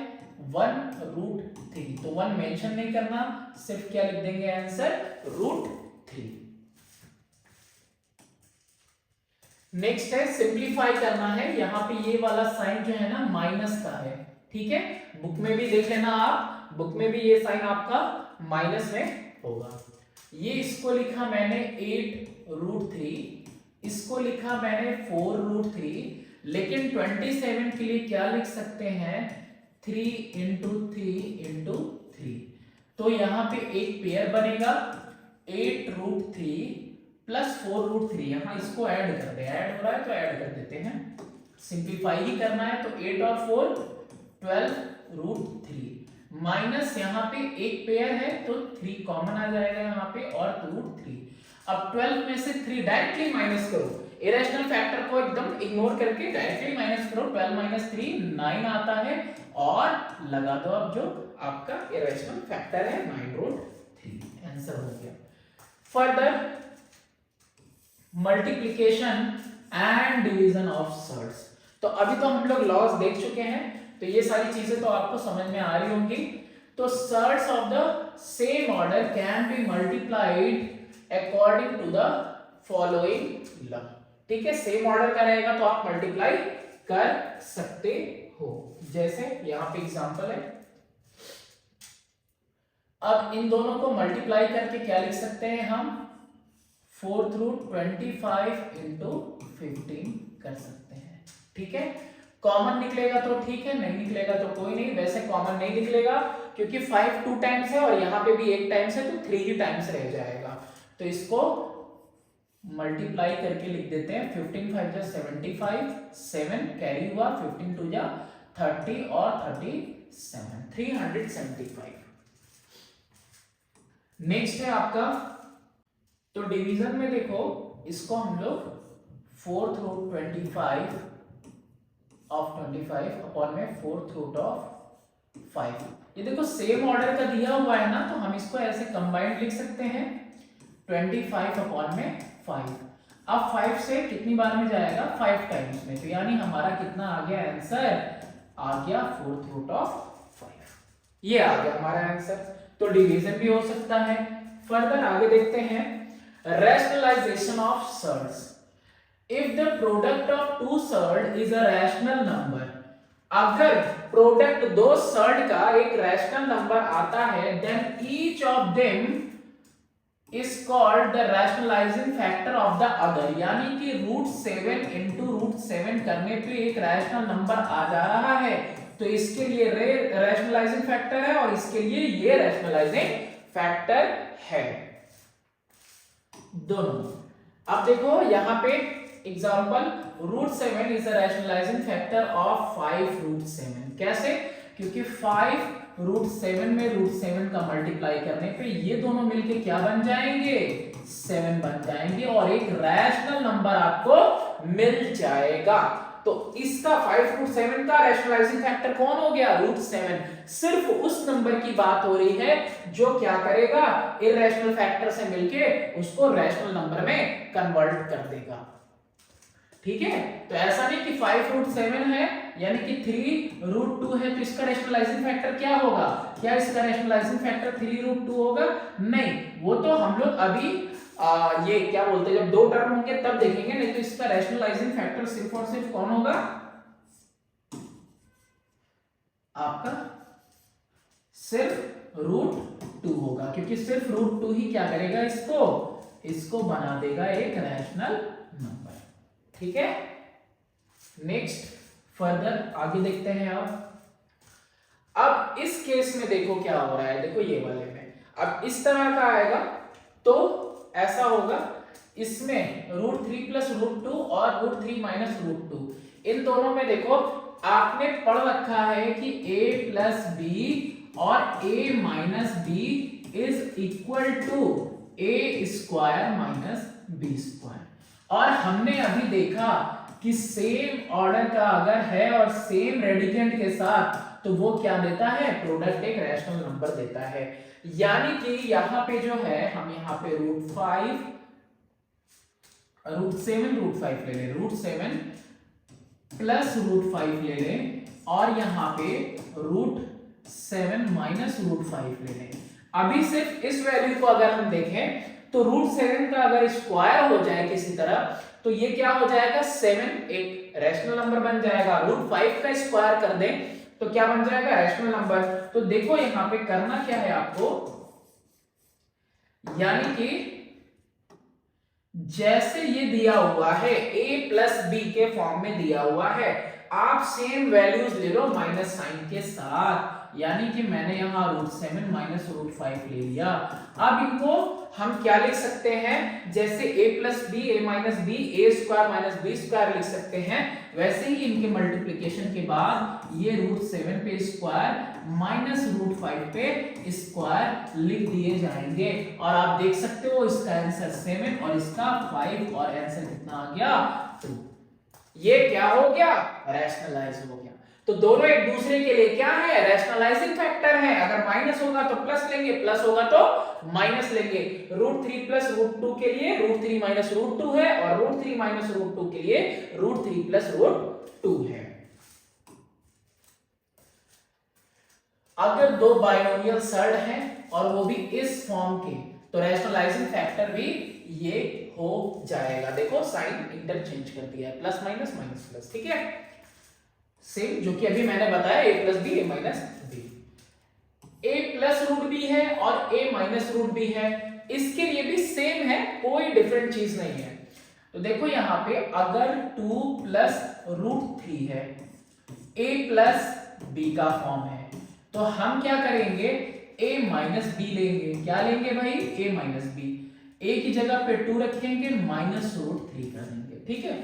1√3। तो 1 मेंशन नहीं करना, सिर्फ क्या लिख देंगे आंसर? √3। नेक्स्ट है सिंप्लीफाई करना है। यहाँ पे ये वाला साइन जो है ना माइनस का है। ठीक है, बुक में भी देख लेना आप, बुक में भी ये साइन आपका माइनस में होगा। ये इसको लिखा मैंने 8√3, इसको लिखा मैंने 4√3, लेकिन 27 के लिए क्या लिख सकते हैं? 3 × 3 × 3। तो यहाँ पे एक पेयर बनेगा 8√3 प्लस 4√3। यहाँ इसको ऐड कर दे, ऐड हो रहा है तो ऐड कर देते हैं। सिंप्लीफाई ही करना है तो 8 और 4 12√3 माइनस यहाँ पे एक पेयर है तो 3 कॉमन आ जाएगा यहाँ पे और √3। अब 12 में से 3 डायरेक्टली माइनस करो, इरेशनल फैक्टर को एकदम इग्नोर करके डायरेक्टली माइनस करो, 12 माइनस 3 9 आता है, और लगा दो अब जो आपका इरेशनल फैक्टर है 9√3, आंसर हो गया। Further multiplication and division of surds. तो अभी तो हम लोग लॉस देख चुके हैं, तो ये सारी चीजें तो आपको समझ में आ रही होंगी। तो surds of the same order can be multiplied according to the following law. ठीक है, सेम ऑर्डर का रहेगा तो आप मल्टीप्लाई कर सकते हो। जैसे यहां पे एग्जांपल है, अब इन दोनों को मल्टीप्लाई करके क्या लिख सकते हैं हम, 4/25 इंटू 15 कर सकते हैं। ठीक है, कॉमन निकलेगा तो ठीक है, नहीं निकलेगा तो कोई नहीं। वैसे कॉमन नहीं निकलेगा क्योंकि 5 2 टाइम्स है और यहाँ पे भी 1 टाइम्स है, तो 3 ही टाइम्स रह जाएगा। तो इसको मल्टीप्लाई करके लिख देते हैं, 15 5 जा 75, 7 कैरी हुआ, 15 2 जा 30 और 37, 375। नेक्स्ट है आपका, तो डिवीजन में देखो, इसको हम लोग 4/25 ऑफ 25 अपॉन में 4/5। ये देखो सेम ऑर्डर का दिया हुआ है ना, तो हम इसको ऐसे कंबाइंड लिख सकते हैं, 25 अपॉन में 5। अब 5 से कितनी बार में जाएगा, 5 टाइम्स में, तो यानी हमारा कितना आ गया आंसर, आ गया 4/5। ये आ गया हमारा आंसर। तो डिवीजन भी हो सकता है। फर्दर आगे देखते हैं, rationalization of surds. If the product of two surd is a rational number, अगर प्रोडक्ट दो सर्ड का एक रैशनल नंबर आता है, then each of them is called the rationalizing factor of the other, यानी कि √7 into √7 करने पे एक रैशनल नंबर आ जा रहा है, तो इसके लिए रैशनलाइजिंग फैक्टर है और इसके लिए ये रैशनलाइजिंग फैक्टर है, दोनों। अब देखो यहाँ पे example, √7 is a rationalising factor of 5√7। कैसे, क्योंकि 5√7 में √7 का मल्टीप्लाई करने पे ये दोनों मिलके क्या बन जाएंगे, 7 बन जाएंगे और एक रैशनल नंबर आपको मिल जाएगा। तो इसका 5√7 का रैशनलाइजिंग फैक्टर कौन हो गया, √7। सिर्फ उस नंबर की बात हो रही है जो क्या करेगा, इररेशनल फैक्टर से मिलके उसको रैशनल नंबर में कन्वर्ट कर देगा। ठीक है, तो ऐसा नहीं कि 5√7 है यानी कि 3√2 है, तो इसका रैशनलाइजिंग फैक्टर क्या होगा, क्या इसका रैशनलाइजिंग फैक्टर 3√2 होगा, नहीं, वो तो हम लोग अभी ये क्या बोलते हैं, जब दो टर्म होंगे तब देखेंगे। नहीं तो इसका रैशनलाइजिंग फैक्टर सिर्फ और सिर्फ कौन होगा, आपका सिर्फ √2 होगा, क्योंकि सिर्फ √2 ही क्या करेगा, इसको बना देगा एक रैशनल नंबर। ठीक है, नेक्स्ट फर्दर आगे देखते हैं। अब इस केस में देखो क्या हो रहा है, देखो ये वाले में अब इस तरह का आएगा तो ऐसा होगा, इसमें √3 + √2 और √3 - √2, इन दोनों में देखो आपने पढ़ रखा है कि a + b और a - b is equal to a² - b²। और हमने अभी देखा कि सेम ऑर्डर का अगर है और सेम रेडिकेंट के साथ, तो वो क्या देता है, प्रोडक्ट एक रैशनल नंबर देता है। यानी कि यहां पे जो है, हम यहां पे √7 √5 ले लें, √7 + √5 ले लें, और यहां पे √7 - √5 ले लें। अभी सिर्फ इस वैल्यू को अगर हम देखें तो √7 का अगर स्क्वायर हो जाए किसी तरह, तो ये क्या हो जाएगा, 7 एक रैशनल नंबर बन जाएगा। √5 का स्क्वायर कर दें तो क्या बन जाएगा, रैशनल नंबर। तो देखो यहां पे करना क्या है आपको, यानी कि जैसे ये दिया हुआ है a + b के फॉर्म में दिया हुआ है, आप सेम वैल्यूज ले लो माइनस साइन के साथ, यानी कि मैंने यहाँ √7 माइनस √5 ले लिया। अब इनको हम क्या लिख सकते हैं, जैसे a plus b a minus b a square minus B square लिख सकते हैं, वैसे ही इनके मल्टीप्लिकेशन के बाद ये √7 पे स्क्वायर माइनस √5 पे स्क्वायर लिख दिए जाएंगे। और आप देख सकते हो इसका आंसर 7 और इसका 5 और आंसर कितना आ गया 2। ये क्या हो गया, रैशनलाइज हो गया। तो दोनों एक दूसरे के लिए क्या है, रैशनलाइजिंग फैक्टर है। अगर माइनस होगा तो प्लस लेंगे, प्लस होगा तो माइनस लेंगे। √3 प्लस √2 के लिए √3 माइनस √2 है और √3 माइनस √2 के लिए √3 प्लस √2 है। अगर दो बाइनोमियल सर्ड हैं और वो भी इस फॉर्म के, तो रैशनलाइजिंग फैक्टर भी ये हो जाएगा। देखो साइन इंटरचेंज कर दिया है, प्लस माइनस माइनस प्लस, ठीक है, सेम जो कि अभी मैंने बताया a plus b a minus B. a plus root b है और a माइनस रूट बी है, इसके लिए भी सेम है, कोई डिफरेंट चीज नहीं है। तो देखो यहाँ पे अगर 2 प्लस √3 है, a प्लस b का फॉर्म है, तो हम क्या करेंगे, a माइनस बी लेंगे। क्या लेंगे भाई, a माइनस बी। a की जगह पे 2 रखेंगे, माइनस √3 कर देंगे, ठीक है।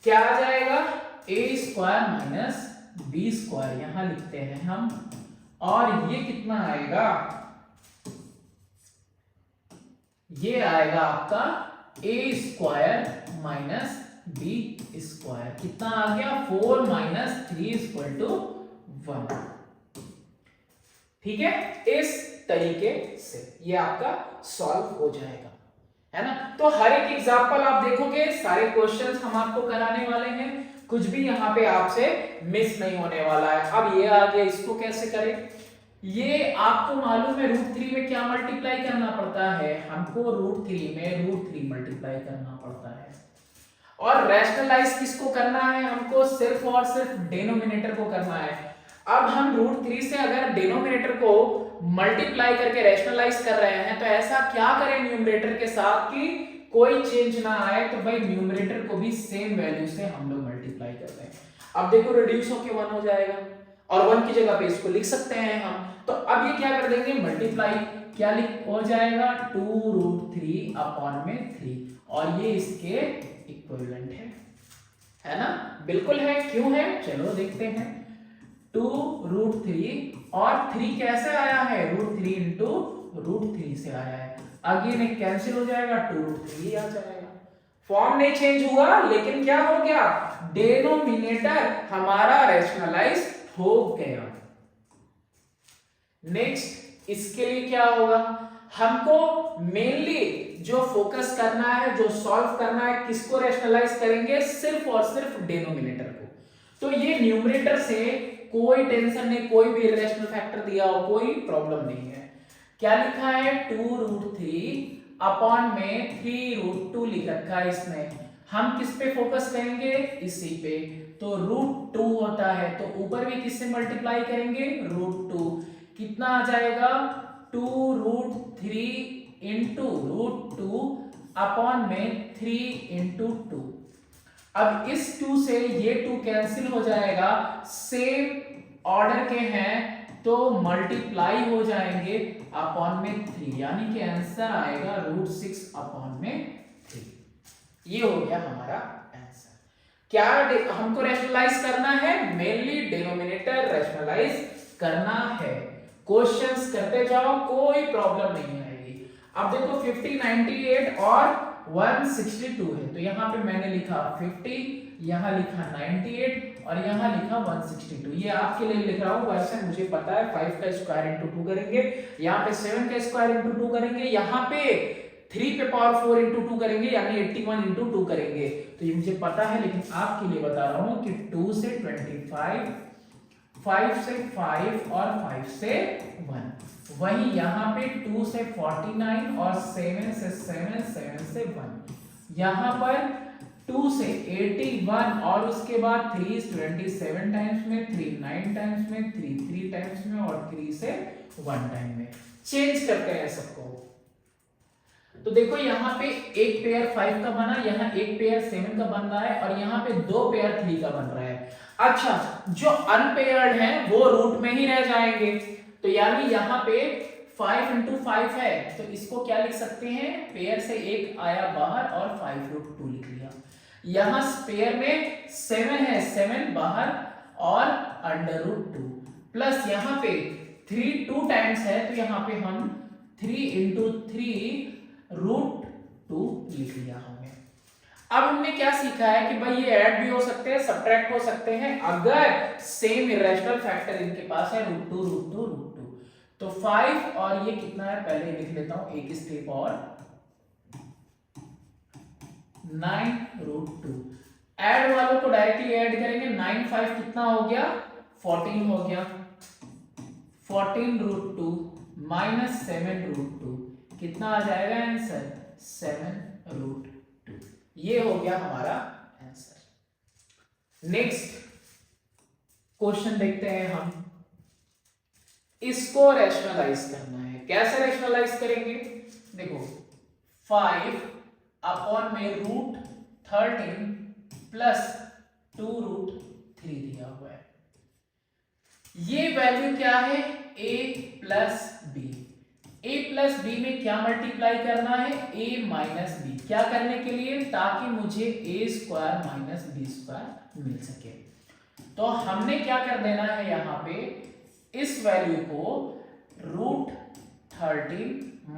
क्या आ जाएगा, a square minus B square यहां लिखते हैं हम, और ये कितना आएगा, ये आएगा आपका a square minus B square. कितना आ गया, 4 माइनस 3 इक्वल टू 1। ठीक है, इस तरीके से ये आपका सॉल्व हो जाएगा, है ना। तो हर एक एग्जांपल आप देखोगे, सारे क्वेश्चंस हम आपको कराने वाले हैं, कुछ भी यहाँ पे आपसे मिस नहीं होने वाला है। अब ये आ गया, इसको कैसे करें, ये आपको मालूम है √3 में क्या मल्टीप्लाई करना पड़ता है, हमको √3 में √3 मल्टीप्लाई करना पड़ता है। और रैशनलाइज किसको करना है, हमको सिर्फ और सिर्फ डिनोमिनेटर को करना है। अब हम √3 से अगर डिनोमिनेटर को मल्टीप्लाई करके रैशनलाइज कर रहे हैं, तो ऐसा क्या करें न्यूमरेटर के साथ कि कोई चेंज ना आए, तो भाई न्यूमरेटर को भी सेम वैल्यू से हम लोग मल्टीप्लाई कर रहे हैं। अब देखो रिड्यूस होके 1 हो जाएगा और 1 की जगह पे इसको लिख सकते हैं हम। तो अब ये क्या कर देंगे, मल्टीप्लाई क्या लिख हो जाएगा, 2√3 अपॉन में 3, और ये इसके इक्विवेलेंट है ना, बिल्कुल है। क्यों है, चलो देखते हैं। 2√3 और 3 कैसे आया है, √3 इंटू √3 से आया है। अगेन एक कैंसिल हो जाएगा, 2√3 आ जाएगा। फॉर्म नहीं चेंज हुआ, लेकिन क्या हो गया, डिनोमिनेटर हमारा रैशनलाइज हो गया। नेक्स्ट इसके लिए क्या होगा, हमको मेनली जो फोकस करना है, जो सॉल्व करना है, किसको रैशनलाइज करेंगे, सिर्फ और सिर्फ डिनोमिनेटर को। तो ये न्यूमरेटर से कोई टेंशन नहीं, कोई भी इरेशनल फैक्टर दिया हो कोई प्रॉब्लम नहीं है। क्या लिखा है, 2√3 अपॉन में 3√2 लिख रखा है इसमें। हम किस पे फोकस करेंगे, इसी पे। तो √2 होता है, तो ऊपर भी किससे मल्टीप्लाई करेंगे, √2। कितना आ जाएगा, 2√3 इंटू √2 अपॉन में 3 इंटू 2। अब इस 2 से ये 2 कैंसिल हो जाएगा, सेम ऑर्डर के हैं तो मल्टीप्लाई हो जाएंगे अपॉन में 3, यानी कि आंसर आएगा √6 अपॉन में 3। ये हो गया हमारा आंसर। क्या हमको रैशनलाइज करना है, मेनली डिनोमिनेटर रैशनलाइज करना है। क्वेश्चंस करते जाओ, कोई प्रॉब्लम नहीं आएगी। अब देखो 50, 98 और 162 है, तो यहाँ पे मैंने लिखा 50, यहाँ लिखा 98 और यहाँ लिखा 162। ये आपके लिए लिख रहा हूँ, वैसे मुझे पता है 5 का स्क्वायर इंटू 2 करेंगे, यहाँ पे 7 का स्क्वायर इंटू 2 करेंगे, यहाँ पे 3 पे पावर 4 इंटू 2 करेंगे, यानी 81 इंटू 2 करेंगे। तो ये मुझे पता है, लेकिन आपके लिए बता रहा हूँ कि 2 से 25, 5 से 5 और 5 से 1, वही यहाँ पे 2 से 49 और 7 से 7, 7 से 1, यहाँ पर 2 से 81 और उसके बाद 3 27 टाइम्स में, 3 9 टाइम्स में, 3 3 टाइम्स में और 3 से 1 टाइम में। चेंज करते हैं सबको। तो देखो यहाँ पे एक पेयर 5 का बना, यहाँ एक पेयर 7 का बन रहा है और यहाँ पे दो पेयर 3 का बन रहा है। अच्छा, जो अनपेयर्ड है वो रूट में ही रह जाएंगे, तो यानी यहाँ पे 5 इंटू 5 है, तो इसको क्या लिख सकते हैं, पेयर से एक आया बाहर और 5 रूट 2 लिख लिया। यहाँ पेयर में 7 है, 7 बाहर और अंडर रूट 2, प्लस यहाँ पे 3 2 टाइम्स है, तो यहाँ पे हम 3 इंटू 3 रूट 2 लिख लिया हमने। अब हमने क्या सीखा है कि भाई ये ऐड भी हो सकते हैं, सब्ट्रैक्ट हो सकते हैं, अगर सेम इरेशनल फैक्टर इनके पास है, रूट 2 रूट 2 रूट 2। तो 5 और ये कितना है, पहले लिख लेता हूं एक स्टेप और, 9 रूट 2। ऐड वालों को डायरेक्टली ऐड करेंगे, 9 5 कितना हो गया, 14 हो गया, 14 रूट 2 माइनस 7 रूट 2 कितना आ जाएगा आंसर, 7 रूट 2। ये हो गया हमारा आंसर। नेक्स्ट क्वेश्चन देखते हैं हम, इसको रैशनलाइज करना है। कैसे रैशनलाइज करेंगे, देखो 5 अपॉन में रूट 13 प्लस 2 रूट 3 दिया हुआ है। ये वैल्यू क्या है, a plus B. a plus b में क्या मल्टीप्लाई करना है, a माइनस बी। क्या करने के लिए, ताकि मुझे a square minus B square मिल सके। तो हमने क्या कर देना है, यहाँ पे इस वैल्यू को root 13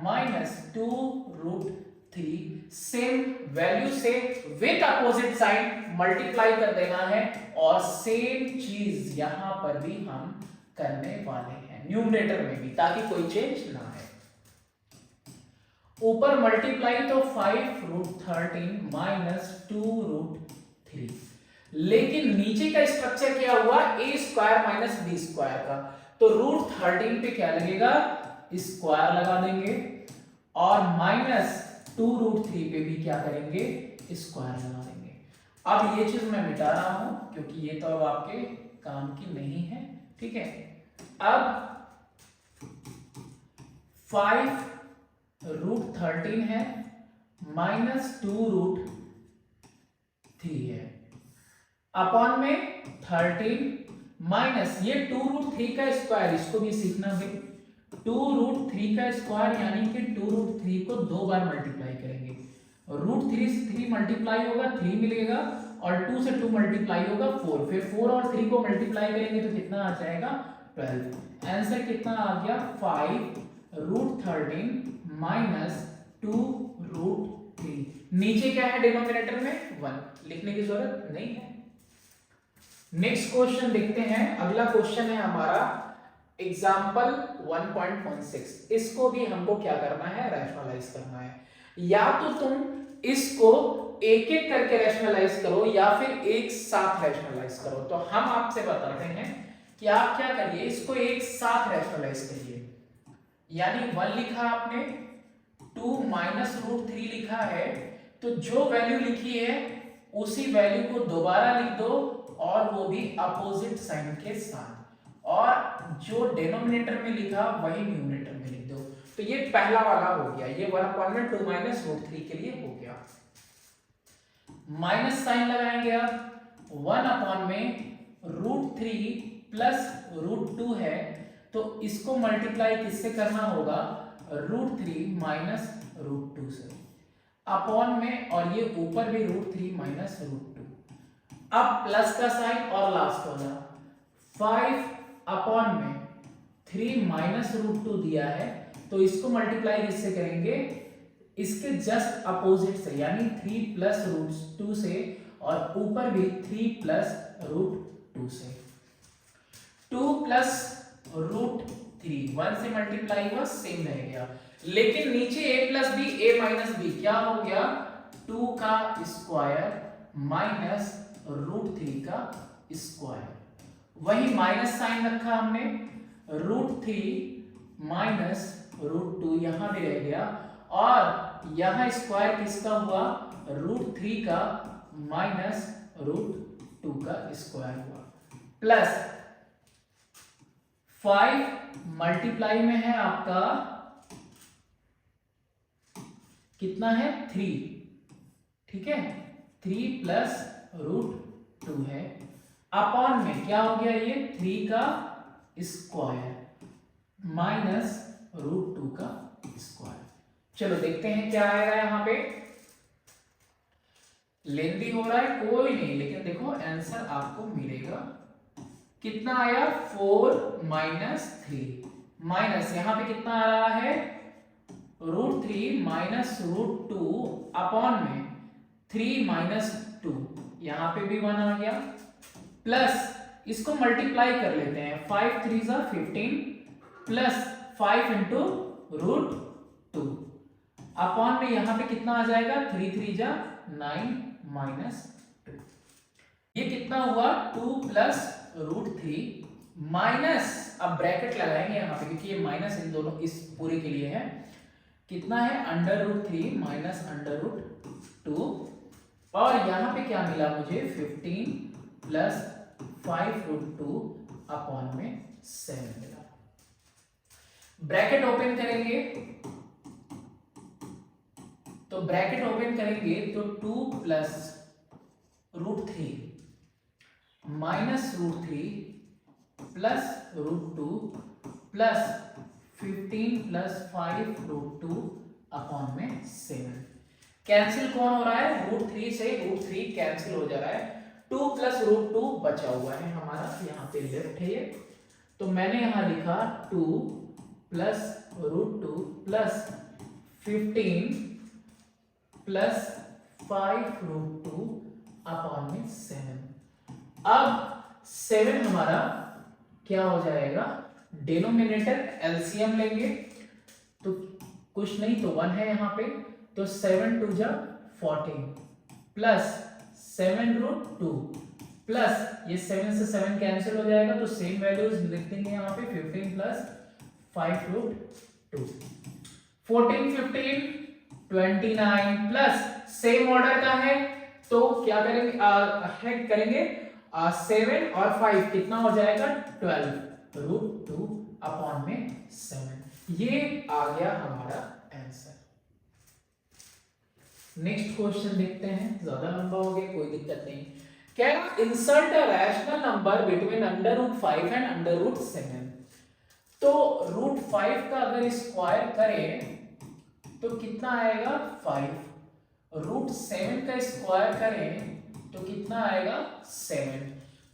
minus 2 root 3 same value से विद अपोजिट साइन मल्टीप्लाई कर देना है, और सेम चीज यहां पर भी हम करने वाले हैं न्यूमरेटर में भी, ताकि कोई चेंज ना है। ऊपर मल्टीप्लाई तो 5 रूट 13 माइनस 2 रूट 3, लेकिन नीचे का स्ट्रक्चर क्या हुआ, ए स्क्वायर माइनस बी स्क्वायर का, तो रूट 13 पे क्या लगेगा, स्क्वायर लगा देंगे, और माइनस 2 रूट 3 पे भी क्या करेंगे, स्क्वायर लगा देंगे। अब ये चीज मैं मिटा रहा हूं क्योंकि ये तो अब आपके काम की नहीं है, ठीक है। अब 5 रूट 13 है माइनस 2 रूट 3 है, अपॉन में 13 माइनस ये 2 रूट 3 का स्क्वायर, इसको भी सीखना है। 2 रूट 3 का स्क्वायर यानी कि 2 रूट 3 को 2 बार मल्टीप्लाई करेंगे, रूट 3 से 3 मल्टीप्लाई होगा 3 मिलेगा, और 2 से 2 मल्टीप्लाई होगा 4, फिर 4 और 3 को मल्टीप्लाई करेंगे तो कितना आ जाएगा, 12। आंसर कितना आ गया, 5 रूट 13 माइनस 2 रूट 3। नीचे क्या है डिनोमिनेटर में, 1, लिखने की जरूरत नहीं है। नेक्स्ट क्वेश्चन देखते हैं। अगला क्वेश्चन है हमारा एग्जाम्पल 1.16। इसको भी हमको क्या करना है, रैशनलाइज करना है। या तो तुम इसको एक एक करके रैशनलाइज करो या फिर एक साथ रैशनलाइज करो। तो हम आपसे बताते हैं कि आप क्या करिए, इसको एक साथ रैशनलाइज करिए। यानी 1 लिखा आपने, 2 माइनस रूट 3 लिखा है, तो जो वैल्यू लिखी है उसी वैल्यू को दोबारा लिख दो, और वो भी अपोजिट साइन के साथ, और जो डिनोमिनेटर में लिखा वही न्यूमरेटर में लिख दो। तो ये पहला वाला हो गया, ये 1/2 माइनस रूट 3 के लिए हो गया। माइनस साइन लगाएंगे, अब 1 अपॉन में रूट 3 प्लस रूट 2 है, तो इसको मल्टीप्लाई किससे करना होगा, रूट 3 माइनस रूट 2 से, अपॉन में, और ये ऊपर भी रूट 3 माइनस रूट 2। अब प्लस का साइन और लास्ट वाला 5 अपॉन में 3 माइनस रूट 2 दिया है, तो इसको मल्टीप्लाई किससे करेंगे, इसके जस्ट अपोजिट से, यानी 3 प्लस रूट 2 से, और ऊपर भी 3 प्लस रूट 2 से। 2 प्लस रूट 3 1 से मल्टीप्लाई हुआ, सेम रह गया, लेकिन नीचे a plus B, a minus b क्या हो गया, 2 का स्क्वायर माइनस रूट 3 का स्क्वायर। वही माइनस साइन रखा हमने, रूट 3 माइनस रूट 2 यहां भी रह गया, और यहां स्क्वायर किसका हुआ, रूट 3 का माइनस रूट 2 का स्क्वायर हुआ, प्लस 5 मल्टीप्लाई में है आपका कितना है 3, ठीक है 3 प्लस रूट 2 है, अपॉन में क्या हो गया ये 3 का स्क्वायर माइनस रूट 2 का स्क्वायर। चलो देखते हैं क्या आएगा यहाँ पे। लेंदी हो रहा है कोई नहीं, लेकिन देखो आंसर आपको मिलेगा। कितना आया 4 माइनस 3 माइनस यहाँ पे कितना आ रहा है रूट 3 माइनस रूट 2 अपॉन में 3 माइनस 2, यहाँ पे भी 1 आ गया, प्लस इसको मल्टीप्लाई कर लेते हैं 5 3 जा 15 प्लस 5 इंटू रूट 2 अपॉन में यहाँ पे कितना आ जाएगा 3 3 जा 9 माइनस 2। ये कितना हुआ 2 प्लस रूट 3 माइनस, अब ब्रैकेट लगाएंगे यहाँ पे क्योंकि ये माइनस इन दोनों इस पूरे के लिए है, कितना है under root 3 minus under root 2, और यहाँ पे क्या मिला मुझे 15 प्लस 5 रूट 2 अपॉन में 7 मिला। ब्रैकेट ओपन करेंगे तो ब्रैकेट ओपन करेंगे तो 2 plus root 3 minus root 3 plus root 2 plus 15 plus 5 root 2 upon में 7। कैंसिल कौन हो रहा है रूट 3 से रूट 3 कैंसिल हो जा रहा है, 2 प्लस रूट 2 बचा हुआ है हमारा, यहाँ पे लेफ्ट है ये, तो मैंने यहाँ लिखा 2 plus root 2 plus 15 plus 5 root 2 upon में 7। अब 7 हमारा क्या हो जाएगा डिनोमिनेटर एलसीएम लेंगे तो कुछ नहीं तो 1 है यहाँ पे, तो 7 2 जा 14 प्लस 7 रूट 2 प्लस ये 7 से 7 कैंसिल हो जाएगा तो सेम वैल्यूज लिख देंगे यहाँ पे 15 plus 5 root 2 14 15 29 plus same order का है तो क्या करेंगे हेड करेंगे 7 और 5 कितना हो जाएगा 12 रूट 2 अपॉन में 7। ये आ गया हमारा आंसर। नेक्स्ट क्वेश्चन देखते हैं, ज्यादा लंबा हो गया कोई दिक्कत नहीं। क्या insert a rational number between under root 5 and under root 7। तो रूट 5 का अगर स्क्वायर करें तो कितना आएगा 5, रूट 7 का स्क्वायर करें तो कितना आएगा 7।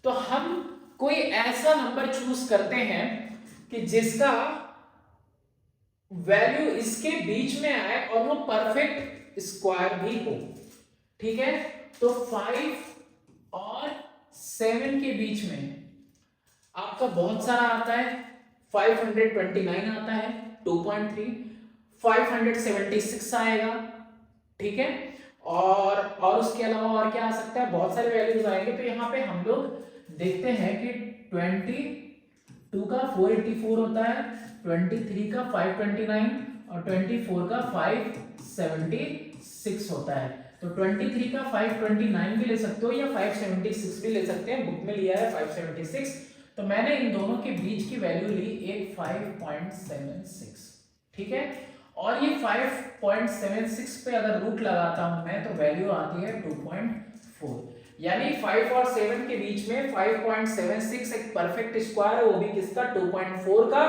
तो हम कोई ऐसा नंबर चूज करते हैं कि जिसका वैल्यू इसके बीच में आए और वो परफेक्ट स्क्वायर भी हो, ठीक है। तो 5 और 7 के बीच में आपका बहुत सारा आता है, 529 आता है 2.3, 576 आएगा, ठीक है, और उसके अलावा और क्या आ सकता है, बहुत सारे वैल्यूज आएंगे। तो यहाँ पे हम लोग देखते हैं कि 22 का 484 होता है, 23 का 529 और 24 का 576 होता है। तो 23 का 529 भी ले सकते हो या 576 भी ले सकते हैं, बुक में लिया है 576, तो मैंने इन दोनों के बीच की वैल्यू ली एक 5.76, ठीक है। और ये 5.76 पे अगर रूट लगाता हूं मैं तो वैल्यू आती है 2.4, यानी 5 और 7 के बीच में 5.76 एक परफेक्ट स्क्वायर है, वो भी किसका 2.4 का,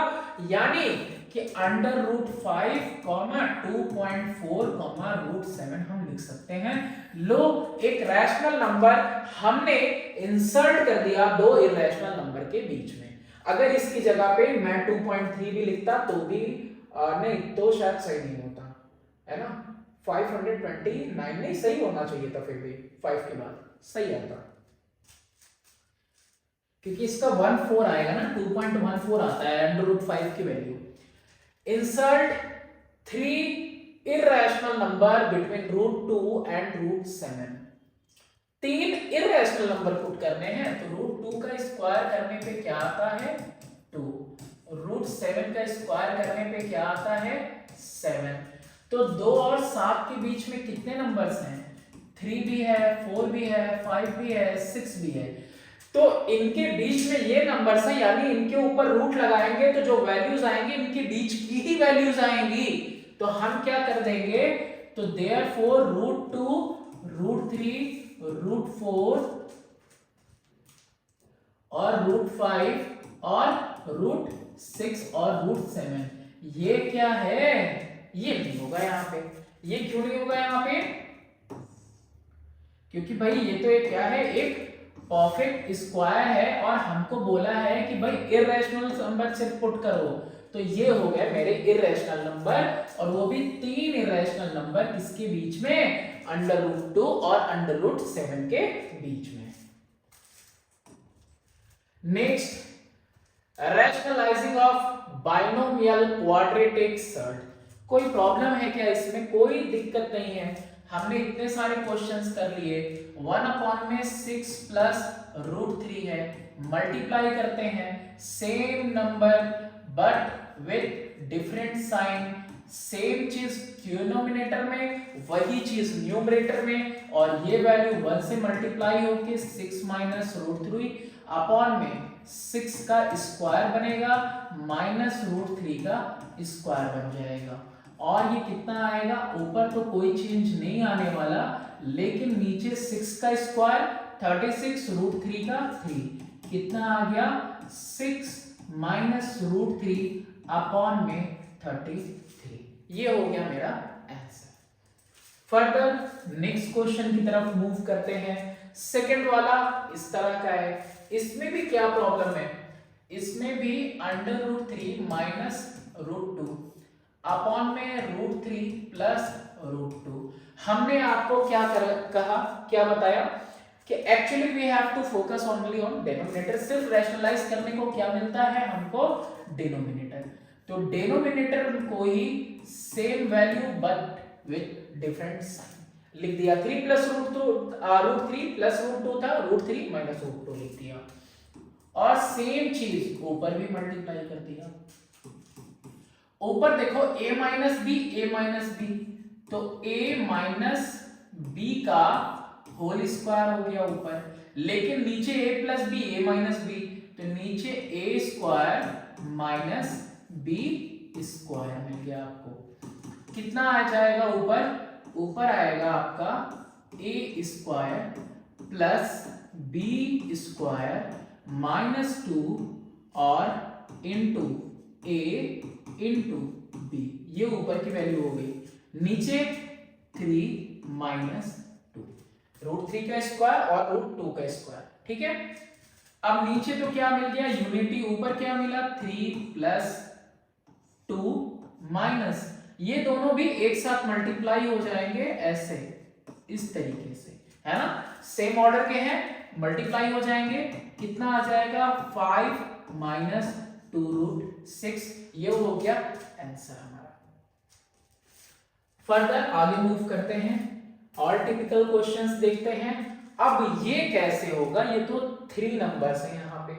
यानी कि अंडर रूट 5 2.4 रूट 7 हम लिख सकते हैं। लो, एक रैशनल नंबर हमने इंसर्ट कर दिया दो इरैशनल नंबर के बीच में। अगर इसकी जगह पे मैं 2.3 भी लिखता तो भी नहीं, तो शायद सही नहीं होता, है ना। 529 नहीं सही होना चाहिए था, फिर भी 5 के बाद सही आता, क्योंकि इसका 14 आएगा ना, 2.14 आता है अंडर रूट 5 की value. Insert 3 irrational number between root 2 and root 7। 3 irrational number put करने हैं, तो रूट 2 का स्क्वायर करने पे क्या आता है 2, रूट 7 का स्क्वायर करने पे क्या आता है 7। तो 2 और 7 के बीच में कितने नंबर्स हैं, 3 भी है, 4 भी है, 5 भी है, 6 भी है। तो इनके बीच में ये नंबर्स हैं, यानी इनके ऊपर रूट लगाएंगे तो जो वैल्यूज आएंगी इनके बीच की ही वैल्यूज आएंगी। तो हम क्या कर देंगे तो देयरफॉर √2 √3 √4 और √5 और √6 और √7 ये क्या है, ये नहीं होगा यहाँ पे। ये क्यों नहीं होगा यहाँ पे? क्योंकि भाई ये तो एक क्या है, एक परफेक्ट स्क्वायर है और हमको बोला है कि भाई इररेशनल नंबर से पुट करो। तो ये हो गए मेरे इररेशनल नंबर, और वो भी 3 इररेशनल नंबर किसके बीच में, √2 और √7 के बीच में। Next, rationalising of binomial quadratic surd. कोई प्रॉब्लम है क्या इसमें? कोई दिक्कत नहीं है। हमने इतने सारे क्वेश्चंस कर लिए। 1/6 प्लस √3 है, मल्टीप्लाई करते हैं same number but with different sign. Same चीज डिनोमिनेटर में, वही चीज न्यूमरेटर में, और ये वैल्यू 1 से मल्टीप्लाई होके 6 माइनस √3 अपॉन में 6 का स्क्वायर बनेगा माइनस √3 का स्क्वायर बन जाएगा। और ये कितना आएगा? ऊपर तो कोई चेंज नहीं आने वाला, लेकिन नीचे 6 का स्क्वायर 36 √3 का 3 कितना आ गया? 6 माइनस √3 अपॉन में 33। ये हो गया मेरा आंसर। फर्दर नेक्स्ट क्वेश्चन की तरफ मूव करते हैं। सेकंड वाला इस तरह का है। इसमें भी क्या प्रॉब्लम है? इसमें भी √3 माइनस √2 अपॉन में √3 प्लस √2। हमने आपको क्या कहा, क्या बताया कि actually we have to focus only on denominator. सिर्फ रैशनलाइज करने को क्या मिलता है हमको? डिनोमिनेटर। तो डिनोमिनेटर को ही same value but with different sign लिख दिया। 3 प्लस √3 प्लस √2 था, √3 माइनस √2 लिख दिया, और सेम चीज ऊपर भी मल्टीप्लाई कर दिया। ऊपर देखो a minus B, a minus B, तो a माइनस बी का होल स्क्वायर हो गया ऊपर, लेकिन नीचे a plus B, a minus B, तो नीचे a square minus B square मिल गया आपको। कितना आ जाएगा ऊपर? ऊपर आएगा आपका a square plus b square minus 2 और इंटू a इंटू बी। ये ऊपर की वैल्यू हो गई। नीचे 3 माइनस 2, √3 का स्क्वायर और √2 का स्क्वायर। ठीक है, अब नीचे तो क्या मिल गया? यूनिटी। ऊपर क्या मिला? 3 प्लस 2 माइनस, ये दोनों भी एक साथ मल्टीप्लाई हो जाएंगे ऐसे, इस तरीके से, है ना? सेम ऑर्डर के हैं, मल्टीप्लाई हो जाएंगे। कितना आ जाएगा? 5 माइनस 2√6। ये हो गया आंसर हमारा। फर्दर आगे मूव करते हैं और टिपिकल क्वेश्चंस देखते हैं। अब ये कैसे होगा? ये तो 3 नंबर्स हैं, यहाँ पे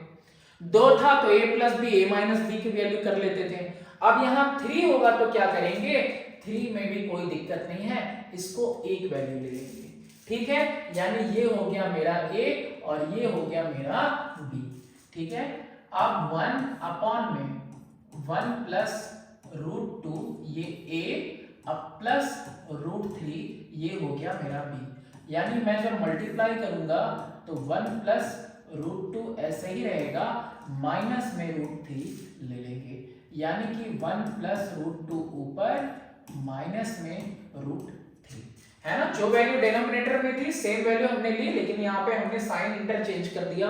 2 था तो a plus B, a minus b की वैल्यू कर लेते थे। अब यहाँ 3 होगा तो क्या करेंगे? 3 में भी कोई दिक्कत नहीं है, इसको एक वैल्यू ले लेंगे। ठीक है, यानी ये हो गया मेरा a और ये हो गया मेरा b। ठीक है, अब 1 अपॉन में 1 प्लस √2 ये a, अब प्लस √3 ये हो गया मेरा b। यानी मैं जब मल्टीप्लाई करूंगा तो 1 प्लस √2 ऐसे ही रहेगा, माइनस में √3 ले लेंगे, यानी कि 1 प्लस √2 ऊपर माइनस में √3, है ना? जो वैल्यू डिनोमिनेटर में थी सेम वैल्यू हमने ली, लेकिन यहाँ पे हमने साइन इंटरचेंज कर दिया।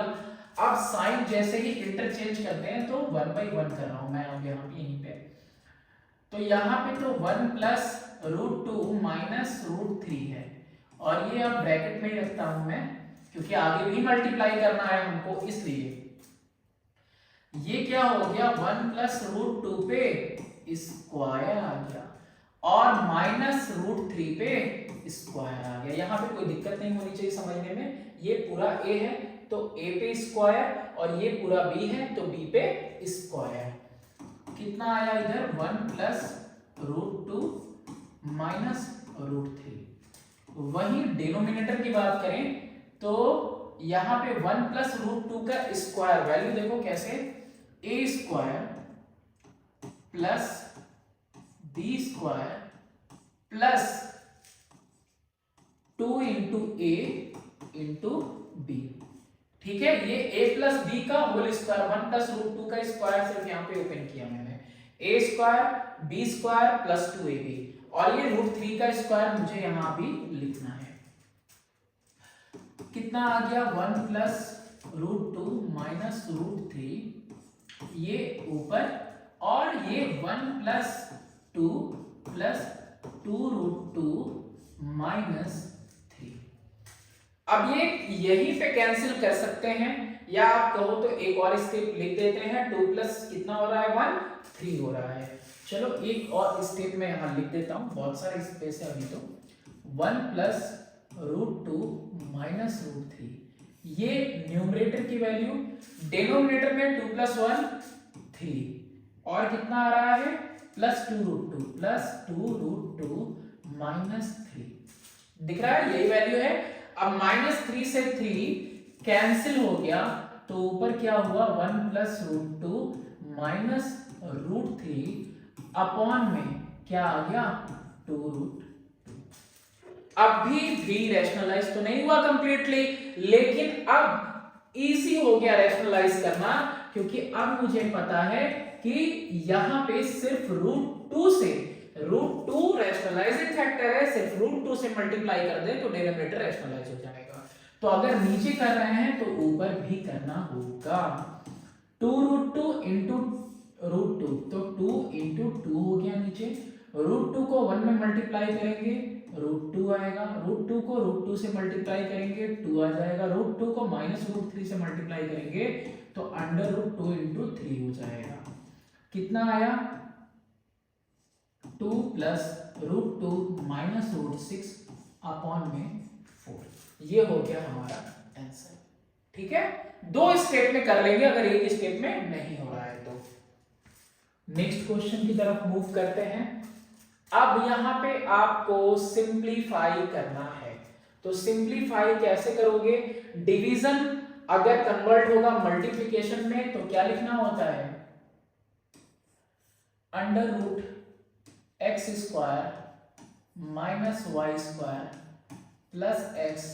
अब साइन जैसे ही इंटरचेंज करते हैं तो 1/1 कर रहा हूं मैं अब यहाँ पे, यहीं पे। तो यहाँ पे तो 1 प्लस √2 माइनस √3 है, और ये अब ब्रैकेट में ही रखता हूं मैं, क्योंकि आगे भी मल्टीप्लाई करना है हमको, इसलिए ये क्या हो गया? 1 प्लस √2 पे स्क्वायर आ गया और माइनस √3 पे स्क्वायर आ गया। यहाँ पे कोई दिक्कत नहीं होनी चाहिए समझने में। ये पूरा a है तो a पे स्क्वायर, और ये पूरा b है तो b पे स्क्वायर। कितना आया इधर? 1 प्लस √2 माइनस √3। वही डिनोमिनेटर की बात करें तो यहाँ पे 1 प्लस √2 का स्क्वायर, वैल्यू देखो कैसे, a square plus b square plus 2 into a into b. ठीक है, ये a प्लस बी का होल स्क्वायर 1 प्लस रूट 2 का स्क्वायर सिर्फ यहाँ पे ओपन किया मैंने, a square b square plus 2ab, और ये रूट 3 का स्क्वायर मुझे यहाँ भी लिखना है। कितना आ गया 1 प्लस रूट 2 माइनस रूट 3, ये ऊपर, और ये 1 प्लस 2 प्लस 2 रूट 2 माइनस 3। अब ये यहीं पे कैंसिल कर सकते हैं, या आप कहो तो एक और स्टेप लिख देते हैं, 2 प्लस कितना हो रहा है 1, 3 हो रहा है। चलो एक और स्टेप में यहां लिख देता हूं, बहुत सारे स्पेस है अभी तो। 1 प्लस रूट 2 माइनस रूट 3, ये न्यूमरेटर की वैल्यू, डिनोमिनेटर में 2 प्लस 1 3, और कितना आ रहा है प्लस 2 रूट 2 माइनस 3। दिख रहा है, यही वैल्यू है। अब माइनस 3 से 3 कैंसिल हो गया, तो ऊपर क्या हुआ 1 plus root 2 minus root 3 upon में क्या आ गया 2 रूट। अभी भी रैशनलाइज तो नहीं हुआ कंप्लीटली, लेकिन अब इजी हो गया रैशनलाइज करना, क्योंकि अब मुझे पता है कि यहां पे सिर्फ रूट 2 से, रूट 2 रैशनलाइजिंग फैक्टर है, सिर्फ रूट 2 से मल्टीप्लाई कर दे तो डिनोमिनेटर रैशनलाइज हो जाएगा। तो अगर नीचे कर रहे हैं तो ऊपर भी करना होगा। 2 रूट 2 इंटू रूट 2, तो 2 इंटू 2 हो गया नीचे, रूट 2 को 1 में मल्टीप्लाई करेंगे रूट 2 आएगा, रूट 2 को रूट 2 से मल्टीप्लाई करेंगे 2 आ जाएगा, रूट 2 को माइनस रूट 3 से मल्टीप्लाई करेंगे तो अंडर रूट 2 इंटू 3 हो जाएगा। कितना आया 2 plus root 2 minus root 6 upon में 4। ये हो गया हमारा आंसर। ठीक है, 2 स्टेप में कर लेंगे अगर एक स्टेप में नहीं हो रहा है तो। नेक्स्ट क्वेश्चन की तरफ मूव करते हैं। अब यहां पे आपको सिंप्लीफाई करना है, तो सिंप्लीफाई कैसे करोगे? डिवीजन अगर कन्वर्ट होगा मल्टीप्लिकेशन में तो क्या लिखना होता है, under root x square minus Y square plus X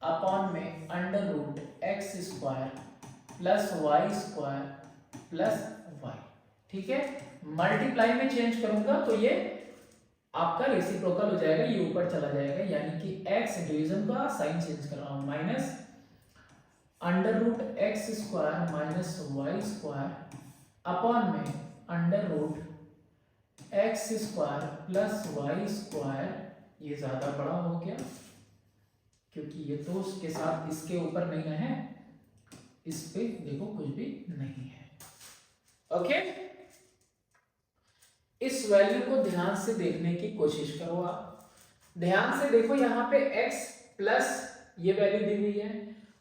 upon में under root x square plus Y square plus Y. ठीक है, मल्टीप्लाई में चेंज करूंगा तो ये आपका रेसिप्रोकल हो जाएगा, ये ऊपर चला जाएगा, यानी कि x डिवीजन का साइन चेंज कर रहा हूं, minus under root x square minus Y square upon में under root x square plus Y square. ये ज्यादा बड़ा हो गया क्योंकि ये तो उसके साथ इसके ऊपर नहीं है, इस पे देखो कुछ भी नहीं है। ओके, इस वैल्यू को ध्यान से देखने की कोशिश करो। आप ध्यान से देखो, यहाँ पे x प्लस ये वैल्यू दी हुई है,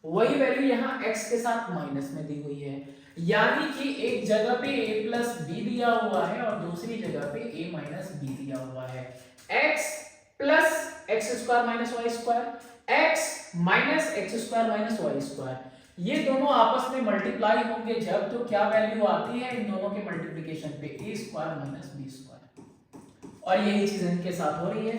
वही वैल्यू यहाँ x के साथ माइनस में दी हुई है, यानी कि एक जगह पे a प्लस बी दिया हुआ है और दूसरी जगह पे a माइनस बी दिया हुआ है। x plus x square minus Y square, x minus x square minus Y square, ये दोनों आपस में मल्टीप्लाई होंगे जब, तो क्या वैल्यू आती है इन दोनों के मल्टीप्लिकेशन पे, a square minus B square, और यही चीज इनके साथ हो रही है,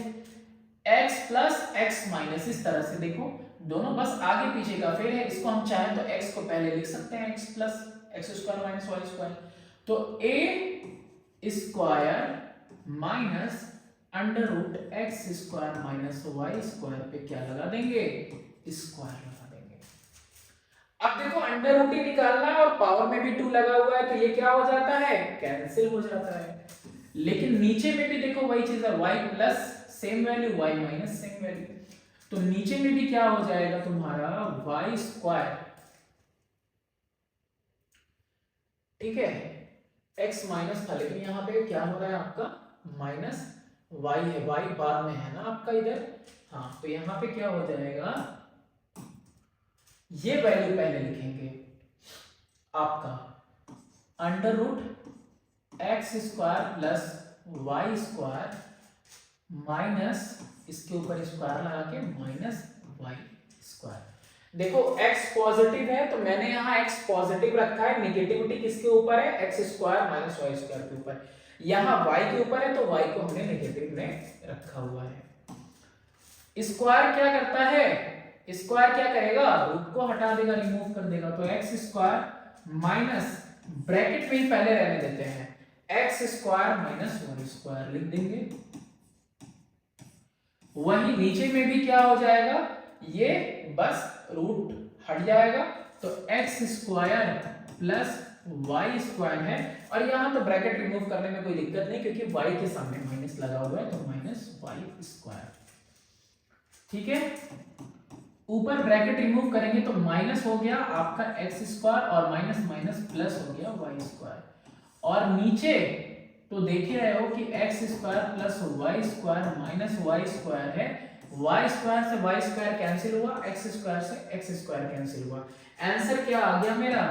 x प्लस एक्स माइनस। इस तरह से देखो, दोनों बस आगे पीछे का फेर है, इसको हम चाहें तो x को पहले लिख सकते हैं, x plus x square minus Y square, तो a square minus under root x square minus Y square पे क्या लगा देंगे, स्क्वायर लगा देंगे। अब देखो अंडर रूट ही निकालना है और पावर में भी 2 लगा हुआ है, तो ये क्या हो जाता है, कैंसिल हो जाता है। लेकिन नीचे में भी देखो वही चीज है, y plus same value y minus same value, तो नीचे में भी क्या हो जाएगा तुम्हारा y स्क्वायर। ठीक है, x माइनस था लेकिन यहाँ पे क्या हो रहा है आपका माइनस y है, y बाद में है ना आपका इधर, हाँ, तो यहाँ पे क्या हो जाएगा, ये वैल्यू पहले लिखेंगे आपका under root x square plus Y square minus इसके ऊपर स्क्वायर लगा के माइनस वाई स्क्वायर। देखो x पॉजिटिव है तो मैंने यहाँ x पॉजिटिव रखा है, नेगेटिविटी किसके ऊपर है, x square minus Y square के ऊपर, यहाँ y के ऊपर है तो y को हमने नेगेटिव में रखा हुआ है। स्क्वायर क्या करता है, स्क्वायर क्या करेगा, रूट को हटा देगा, रिमूव कर देगा। तो एक्स स्क्वायर माइनस, ब्रैकेट में ही पहले रहने देते हैं, x square minus one square लिख देंगे। वही नीचे में भी क्या हो जाएगा, ये बस रूट हट जाएगा, तो x square plus Y square है, और यहां तो ब्रैकेट रिमूव करने में कोई दिक्कत नहीं क्योंकि वाई के सामने माइनस लगा हुआ है, तो माइनस वाई स्क्वायर। ठीक है, ऊपर ब्रैकेट रिमूव करेंगे तो माइनस हो गया आपका एक्स स्क्वायर और माइनस माइनस प्लस हो गया वाई स्क्वायर, और नीचे तो देख ही रहे हो कि x square plus Y square minus Y square है, वाई स्क्वायर से वाई स्क्वायर कैंसिल हुआ, एक्स स्क्वायर से एक्स स्क्वायर कैंसिल हुआ। आंसर क्या आ गया मेरा,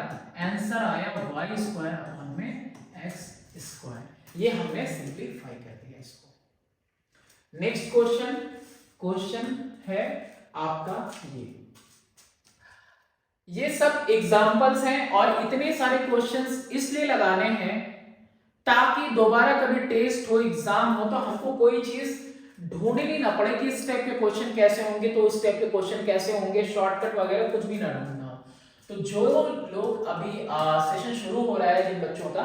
आंसर आया वाई स्क्वायर अपॉन में एक्स स्क्वायर। ये हमने सिंपलीफाई कर दिया इसको। नेक्स्ट क्वेश्चन, क्वेश्चन है आपका ये सब एग्जांपल्स हैं, और इतने सारे क्वेश्चंस इसलिए लगाने हैं ताकि दोबारा कभी टेस्ट हो, एग्जाम हो, तो हमको कोई चीज ढूंढनी ना पड़े कि इस टाइप के क्वेश्चन कैसे होंगे, तो उस टाइप के क्वेश्चन कैसे होंगे, शॉर्टकट वगैरह कुछ भी ना ढूंढना। तो जो लोग अभी सेशन शुरू हो रहा है जिन बच्चों का,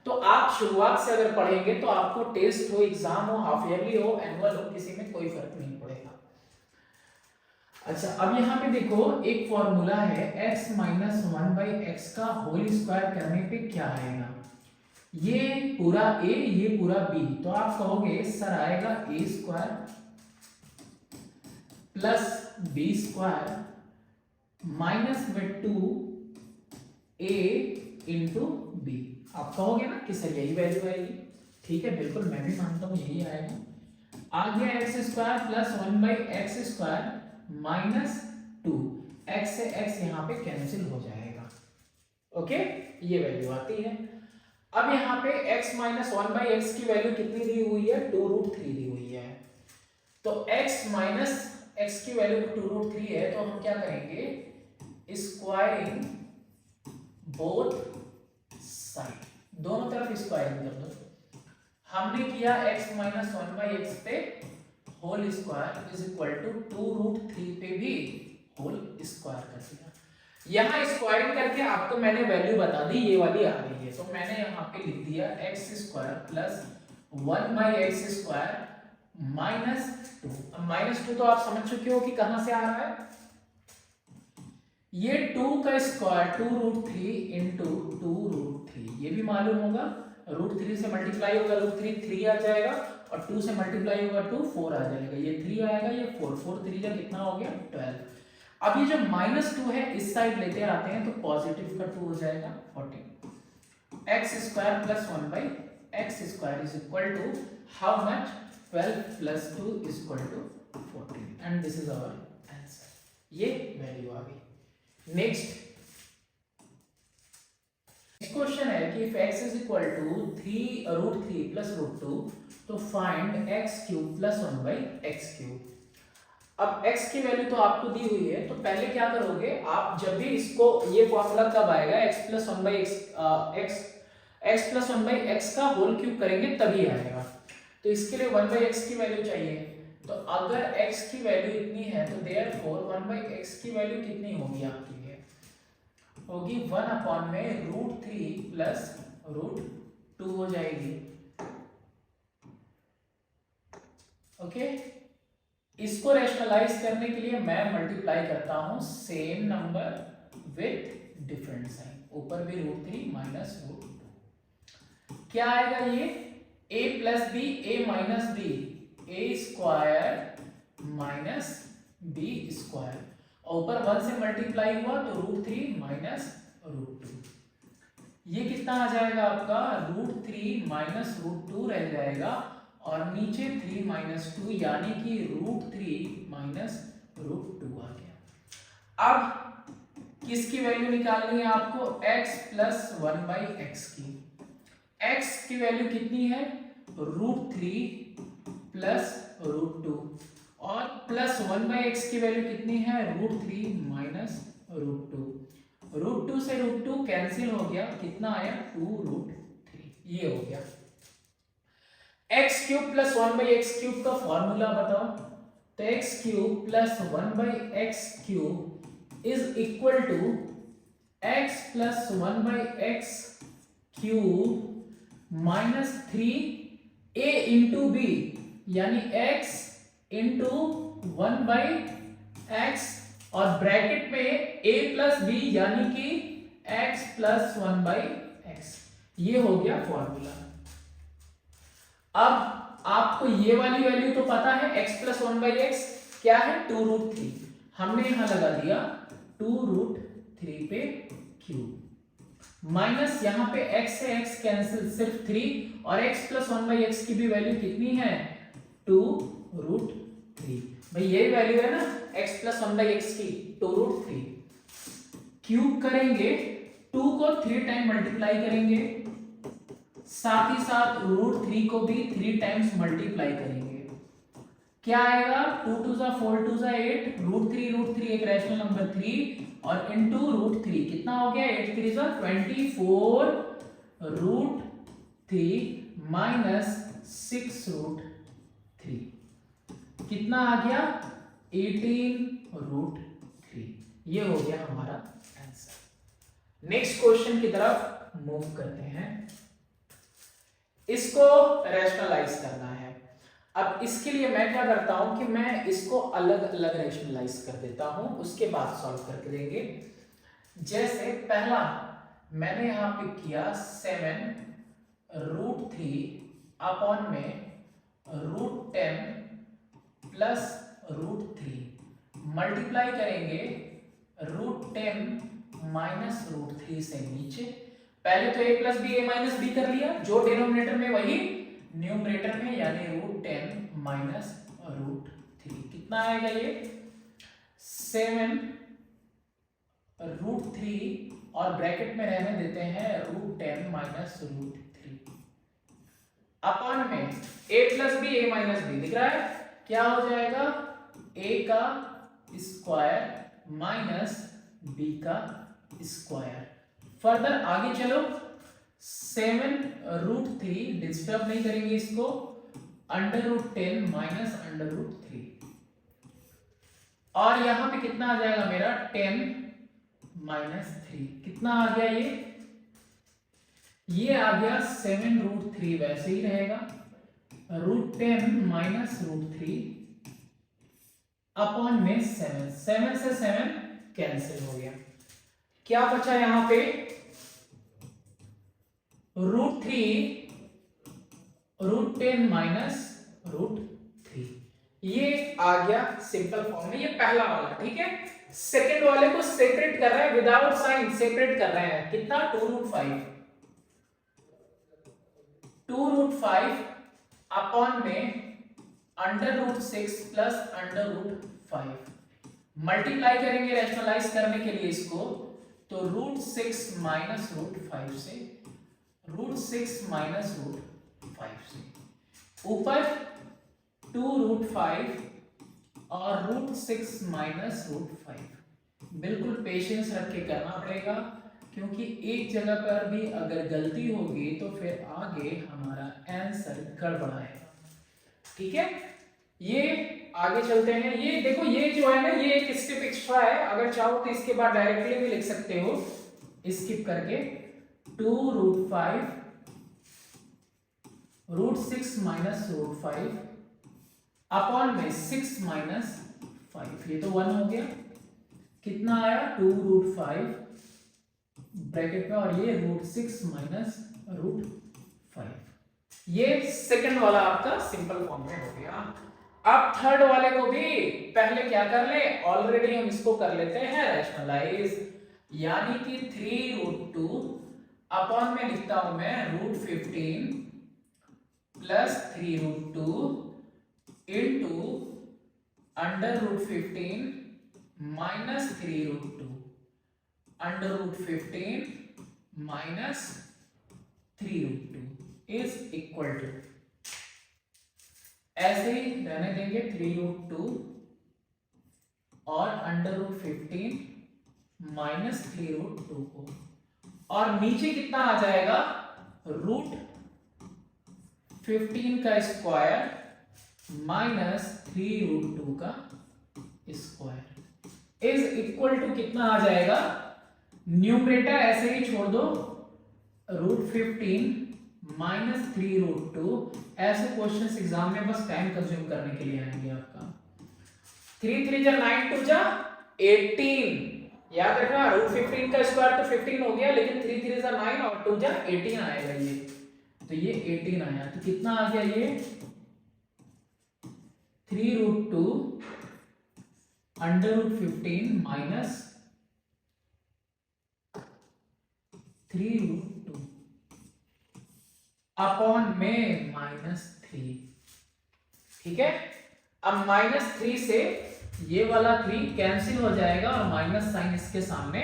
तो आप शुरुआत से अगर पढ़ेंगे तो आपको टेस्ट हो, एग्जाम हो, हाफ ईयरली हो, एनुअल हो, किसी में कोई फर्क नहीं पड़ेगा। अच्छा, अब यहाँ पे देखो एक फॉर्मूला है, x minus one by x का होल स्क्वायर करने पे क्या आएगा, ये पूरा a ये पूरा b, तो आप कहोगे सर आएगा a square plus b square minus में 2a इंटू b, आप कहोगे ना कि सर यही वैल्यू आएगी। ठीक है, बिल्कुल मैं भी मानता हूं यही आएगा। आ गया x square plus one by x square minus 2, x से एक्स यहाँ पे कैंसिल हो जाएगा। ओके, ये वैल्यू आती है। अब यहाँ पे x minus one by x की वैल्यू कितनी दी हुई है, 2√3 दी हुई है, तो x माइनस एक्स की वैल्यू 2√3 है, तो हम क्या करेंगे, स्क्वायरिंग बोथ साइड, दोनों तरफ स्क्वायरिंग कर दो। हमने किया x minus one by X पे whole square is equal to 2√3 पे भी होल स्क्वायर कर दिया। यहाँ स्क्वायरिंग करके आपको मैंने वैल्यू बता दी, ये वाली आ रही है, तो मैंने यहाँ पे लिख दिया x square plus one by x square minus 2। अब माइनस 2 तो आप समझ चुके हो कि कहां से आ रहा है, ये 2 का स्क्वायर 2√3 इंटू 2√3, ये भी मालूम होगा, √3 से मल्टीप्लाई होगा, √3 3 आ जाएगा, और 2 से मल्टीप्लाई होगा 2 4 आ जाएगा, ये 3 आएगा, ये 4 4 3 जा कितना हो गया 12। अब ये जो -2 है इस साइड लेते आते हैं तो पॉजिटिव का 2 हो जाएगा 14। X square plus one by x square is equal to how much, 12 plus 2 is equal to 14, and this is our answer. ये वैल्यू आ गई। नेक्स्ट क्वेश्चन है कि if x is equal to 3√3 plus √2 तो find x cube plus 1 by x cube. अब x की वैल्यू तो आपको दी हुई है, तो पहले क्या करोगे आप, जब भी इसको, ये फॉर्मूला कब आएगा, x plus one by x plus one by x का होल क्यूब करेंगे तभी आएगा, तो इसके लिए 1 बाई एक्स की वैल्यू चाहिए, तो अगर x की वैल्यू इतनी है तो देयरफॉर 1 बाई एक्स की वैल्यू कितनी होगी आपकी, होगी 1 अपॉन में √3 प्लस √2 हो जाएगी। ओके, इसको रैशनलाइज करने के लिए मैं मल्टीप्लाई करता हूं same number with different sign, ऊपर भी √3 माइनस √2, क्या आएगा ये a plus B a minus B, a square minus b square, ऊपर 1 से मल्टीप्लाई हुआ तो √3 माइनस √2, ये कितना आ जाएगा आपका, √3 माइनस √2 रह जाएगा, और नीचे 3 माइनस 2 यानी कि √3 माइनस √2 आ गया। अब किसकी वैल्यू निकालनी है आपको, x plus one by x की, x की वैल्यू कितनी है, √3 प्लस √2, और प्लस 1 बाई एक्स की वैल्यू कितनी है, √3 माइनस √2, √2 से √2 कैंसिल हो गया, कितना आया 2√3, ये हो गया। x cube plus 1 by x cube का फॉर्मूला बताओ, तो x cube plus 1/x³ is equal to x plus 1/x³ minus 3a into b, यानी x इंटू 1/x और ब्रैकेट में a प्लस बी यानी कि x प्लस 1/x। ये हो गया फॉर्मूला। अब आपको ये वाली वैल्यू तो पता है, x प्लस 1/x क्या है 2√3। हमने यहां लगा दिया 2√3 पे क्यूब, माइनस यहां पे x से x कैंसिल, सिर्फ 3, और x प्लस 1/x की भी वैल्यू कितनी है 2√3। भाई यही वैल्यू है ना x प्लस 1/x की 2√3। क्यूब करेंगे, 2 को 3 टाइम मल्टीप्लाई करेंगे, साथ ही साथ √3 को भी 3 टाइम्स मल्टीप्लाई करेंगे। क्या आएगा 2 2 जा 4 2 जा 8, √3 एक रैशनल नंबर 3 और इनटू √3 कितना हो गया 8 3 जा 24 √3 माइनस 6√3 कितना आ गया 18√3। ये हो गया हमारा आंसर। नेक्स्ट क्वेश्चन की तरफ मूव करते हैं। इसको रैशनलाइज करना है। अब इसके लिए मैं क्या करता हूं कि मैं इसको अलग अलग रैशनलाइज कर देता हूं, उसके बाद सॉल्व करके देंगे। जैसे पहला मैंने यहां पे किया 7√3 अपॉन में √10 प्लस √3 मल्टीप्लाई करेंगे √10 माइनस √3 से नीचे। पहले तो a plus B a minus b कर लिया, जो डिनोमिनेटर में वही न्यूमरेटर में, यानी √10 माइनस √3 कितना आएगा ये 7√3 और ब्रैकेट में रहने देते हैं √10 माइनस √3 अपॉन में a plus B a minus B दिख रहा है, क्या हो जाएगा a का स्क्वायर माइनस b का स्क्वायर। फर्दर आगे चलो 7√3 डिस्टर्ब नहीं करेंगे इसको, √10 माइनस √3 और यहां पे कितना आ जाएगा मेरा 10 माइनस 3 कितना आ गया ये आ गया 7√3 वैसे ही रहेगा, √10 माइनस √3 अपॉन में 7 से 7 कैंसिल हो गया। क्या बचा यहां पे √10 माइनस √3, ये आ गया सिंपल फॉर्म में। ये पहला वाला, ठीक है। सेकंड वाले को सेपरेट कर रहे हैं विदाउट साइन, सेपरेट कर रहे हैं कितना 2√5 अपॉन में √6 प्लस √5 मल्टीप्लाई करेंगे रैशनलाइज करने के लिए इसको, तो √6 माइनस √5 से, √6 माइनस √5 से, ऊपर 2√5 और √6 माइनस √5। बिल्कुल पेशेंस रख के करना पड़ेगा, क्योंकि एक जगह पर भी अगर गलती होगी तो फिर आगे हमारा आंसर गड़बड़ा है, ठीक है। ये आगे चलते हैं। ये देखो, ये जो है ना, ये एक स्टेप एक्स्ट्रा है, अगर चाहो तो इसके बाद डायरेक्टली भी लिख सकते हो स्किप करके। 2√5 √6 माइनस √5 अपॉन में 6 माइनस 5, ये तो 1 हो गया, कितना आया 2√5 ब्रैकेट में और ये √6 माइनस √5। ये सेकंड वाला आपका सिंपल फॉर्म में हो गया। अब थर्ड वाले को भी पहले क्या कर ले, ऑलरेडी हम इसको कर लेते हैं रैशनलाइज, यानी कि 3√2 अपॉन में लिखता हूं मैं √15 plus 3√2 into √15 minus 3√2 √15 minus 3√2 is equal to, ऐसे ही रहने देंगे 3√2 और √15 माइनस 3√2 को, और नीचे कितना आ जाएगा √15 का स्क्वायर माइनस 3√2 का स्क्वायर इज इक्वल टू कितना आ जाएगा, न्यूमरेटर ऐसे ही छोड़ दो, √15 माइनस 3√2। ऐसे क्वेश्चंस एग्जाम में बस टाइम कंज्यूम करने के लिए आएंगे आपका। 3 3 जा 9 2 जा 18, याद रखना √15 का स्क्वायर तो 15 हो गया, लेकिन 3 3 जा 9 और 2 जा 18 आएगा ये, तो ये 18 आया। तो कितना आ गया ये 3√2 √15 माइनस 3√2 अपॉन में -3। ठीक है, अब -3 से ये वाला 3 कैंसिल हो जाएगा और माइनस साइन इसके सामने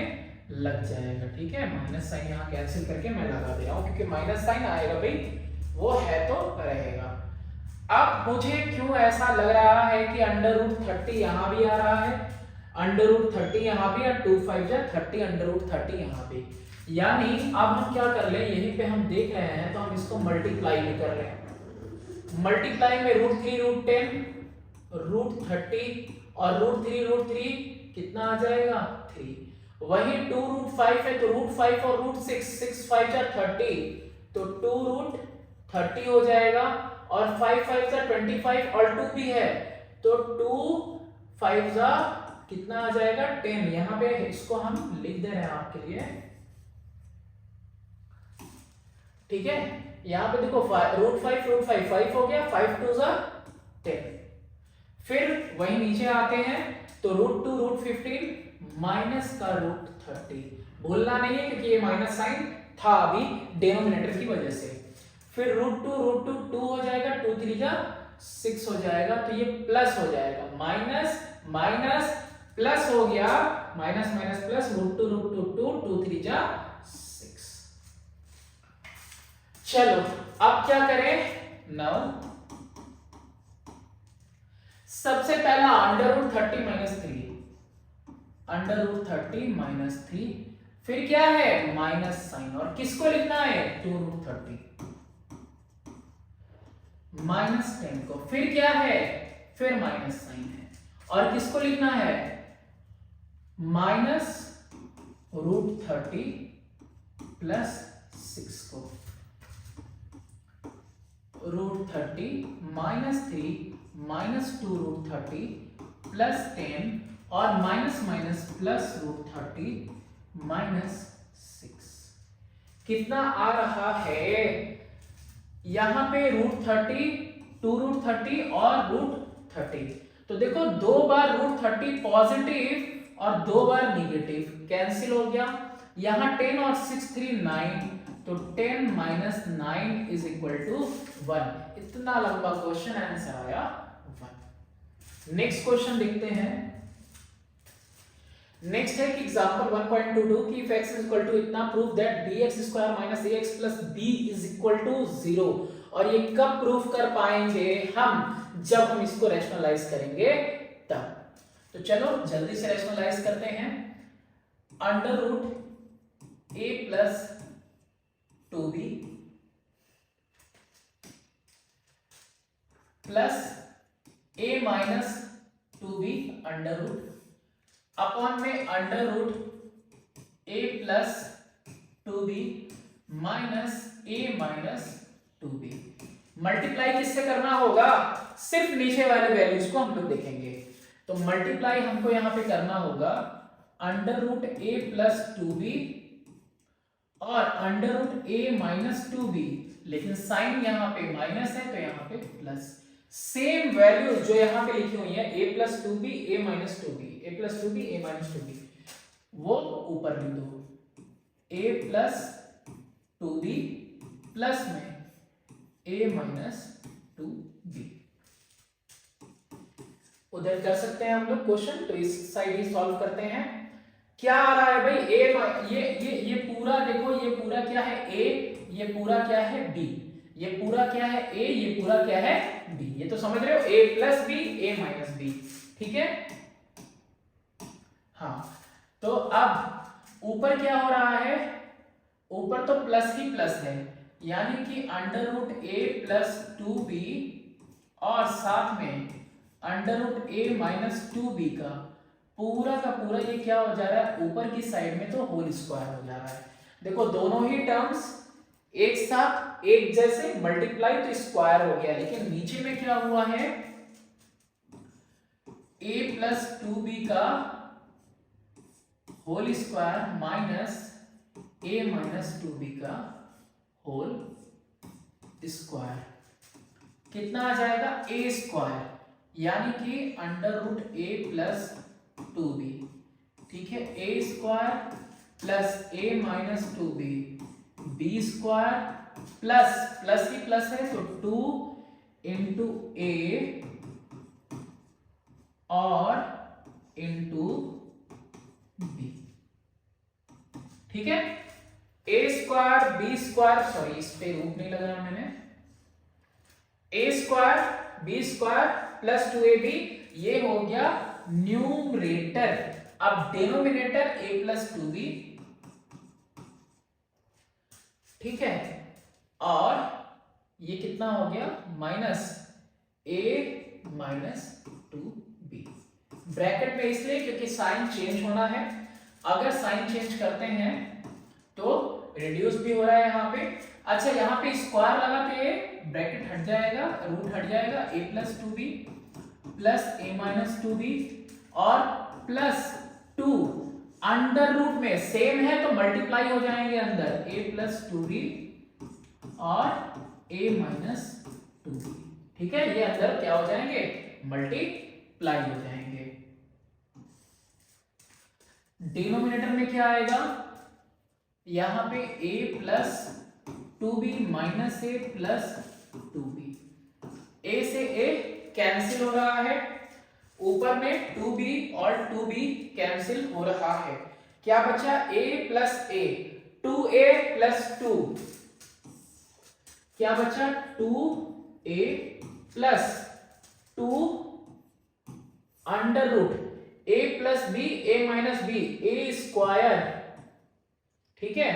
लग जाएगा। ठीक है, माइनस साइन यहां कैंसिल करके मैं लगा दे रहा हूं, क्योंकि माइनस साइन आएगा भाई, वो है तो रहेगा। अब मुझे क्यों ऐसा लग रहा है कि √30 यहां भी आ रहा है, √30 यहां भी, और 2 5 जा 30 √30 यहां पे, यानी अब हम क्या कर ले, यहीं पे हम देख रहे हैं तो हम इसको मल्टीप्लाई भी कर लें। मल्टीप्लाई में √3 √10 √30 और √3 कितना आ जाएगा 3। वही 2 √5 है तो √5 और √6 6 5 जा 30, तो 2 √30 हो जाएगा, और 5 5 जा 25 और 2 भी है तो 2 5 जा कितना आ जाएगा 10। यहां पे इसको हम लिख दे रहे हैं आपके लिए। ठीक है, यहां पे देखो √5 5 हो गया, 5 2 जा 10। फिर वही नीचे आते हैं तो √2 √15 माइनस का √30, भूलना नहीं है क्योंकि ये माइनस साइन था अभी डिनोमिनेटर की वजह से। फिर √2 2 हो जाएगा, 2 3 जा 6 हो जाएगा, तो ये प्लस हो जाएगा, माइनस माइनस प्लस हो गया, माइनस माइनस प्लस, √2 2 2 3 जा 6। चलो अब क्या करें, नाउ सबसे पहला √30 माइनस 3, फिर क्या है माइनस साइन, और किसको लिखना है 2 √30 माइनस 10 को, फिर क्या है फिर माइनस साइन है, और किसको लिखना है माइनस √30 प्लस 6 को, √30 माइनस 3 माइनस 2 √30 प्लस 10 और माइनस माइनस प्लस √30 माइनस 6। कितना आ रहा है यहां पे √30 2 √30 और √30, तो देखो दो बार √30 पॉजिटिव और दो बार निगेटिव कैंसिल हो गया, यहां 10 और 6 3 9, तो 10 माइनस 9 इज इक्वल टू 1। इतना लंबा क्वेश्चन, आंसर आया 1। नेक्स्ट क्वेश्चन देखते हैं। नेक्स्ट है कि एग्जांपल 1.22 की if x is equal to इतना proof that bx square minus ax plus b is equal to 0। और ये कब प्रूफ कर पाएंगे हम, जब हम इसको रैशनलाइज करेंगे तब। तो चलो जल्दी से रैशनलाइज करते हैं। √a plus 2b plus a minus 2b under root upon में √a plus 2b minus a minus 2b। Multiply किससे करना होगा, सिर्फ नीचे वाले वैल्यूज को हम लोग देखेंगे। तो मल्टीप्लाई हमको यहां पे करना होगा √a प्लस 2b और √a माइनस 2b, लेकिन साइन यहां पे माइनस है तो यहां पे प्लस। सेम वैल्यूज जो यहां पे लिखी हुई है a plus 2b a minus 2b, a plus 2b a minus 2b, वो ऊपर लिख दो a प्लस 2b प्लस में a माइनस 2b। उधर कर सकते हैं हम लोग क्वेश्चन, तो इस साइड ही सॉल्व करते हैं। क्या आ रहा है भाई, ये पूरा देखो, ये पूरा क्या है a, ये पूरा क्या है b, ये पूरा क्या है a, ये पूरा क्या है b। ये तो समझ रहे हो, a plus b a minus b। ठीक है, हाँ। तो अब ऊपर क्या हो रहा है, ऊपर तो प्लस ही प्लस है, यानी कि √a प्लस 2b और साथ में अंडर रूट ए माइनस 2b का पूरा ये क्या हो जा रहा है, ऊपर की साइड में तो होल स्क्वायर हो जा रहा है। देखो दोनों ही टर्म्स एक साथ एक जैसे मल्टीप्लाई तो स्क्वायर हो गया, लेकिन नीचे में क्या हुआ है, a प्लस 2b का whole square minus a minus 2b का होल स्क्वायर, कितना आ जाएगा, a स्क्वायर, यानी कि under root a plus 2b, ठीक है, a square plus a minus 2b, b square plus plus he plus है तो 2 इंटू a और इंटू b, ठीक है, a square b square, sorry इस पे रूट नहीं लगाया मैंने, a square b square plus 2ab, ये हो गया न्यूमरेटर। अब डिनोमिनेटर a प्लस 2b, ठीक है, और ये कितना हो गया, minus a minus 2b, bracket में इसलिए क्योंकि साइन चेंज होना है, अगर साइन चेंज करते हैं तो रिड्यूस भी हो रहा है यहाँ पे। अच्छा यहाँ पे स्क्वायर लगा तो ये ब्रैकेट हट जाएगा, रूट हट जाएगा, a plus 2b plus a minus 2b और प्लस 2 अंडर रूट में सेम है तो मल्टीप्लाई हो जाएंगे अंदर, a प्लस 2b और a माइनस 2b, ठीक है, ये अंदर क्या हो जाएंगे, मल्टीप्लाई हो जाएंगे। डिनोमिनेटर में क्या आएगा, यहां पे a plus 2b minus a plus 2b, a से a कैंसिल हो रहा है, ऊपर में 2b और 2b कैंसिल हो रहा है, क्या बचा, a plus a, 2a plus 2, क्या बचा, 2a plus 2 under root a plus b, a minus b, a square, ठीक है,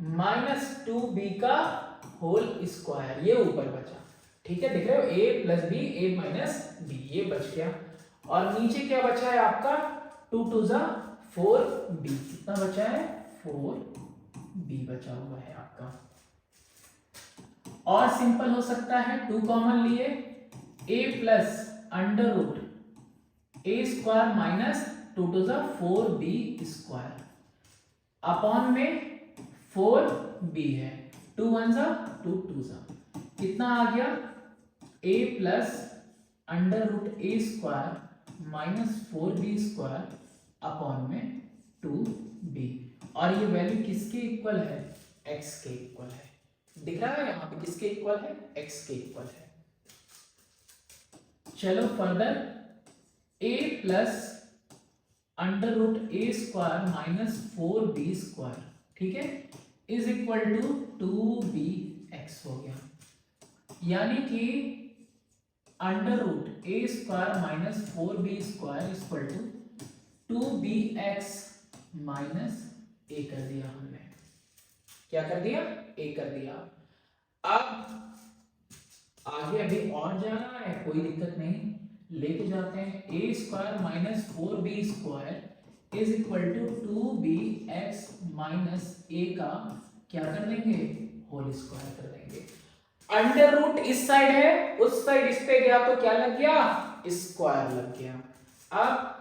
माइनस 2b का होल स्क्वायर, ये ऊपर बचा, ठीक है, दिख रहे हो, a plus b, a minus b, ये बच गया, और नीचे क्या बचा है आपका, 2 टू जा 4b, कितना बचा है, 4b बचा हुआ है आपका। और सिंपल हो सकता है, 2 कॉमन लिए, a plus under root a square minus 2 टू जा 4b स्क्वायर अपॉन में 4b है, 2 1 जा 2 2 जा, कितना आ गया, a plus under root a square minus 4b square upon में 2b, और ये वैल्यू किसके इक्वल है, x के इक्वल है, दिख रहा है यहाँ पे किसके इक्वल है, x के इक्वल है। चलो further, a plus under root a square minus 4b square, ठीक है, इज इक्वल टू 2bx हो गया, यानी कि under root a square minus 4b square equal to 2bx minus a कर दिया हमने, क्या कर दिया, a कर दिया। अब आगे अभी और जाना है, कोई दिक्कत नहीं, लेके जाते हैं, a square minus 4b square is equal to 2bx minus a का क्या कर देंगे, होल स्क्वायर कर देंगे, अंडर रूट इस साइड है, उस साइड इस पे गया तो क्या लग गया, स्क्वायर लग गया। अब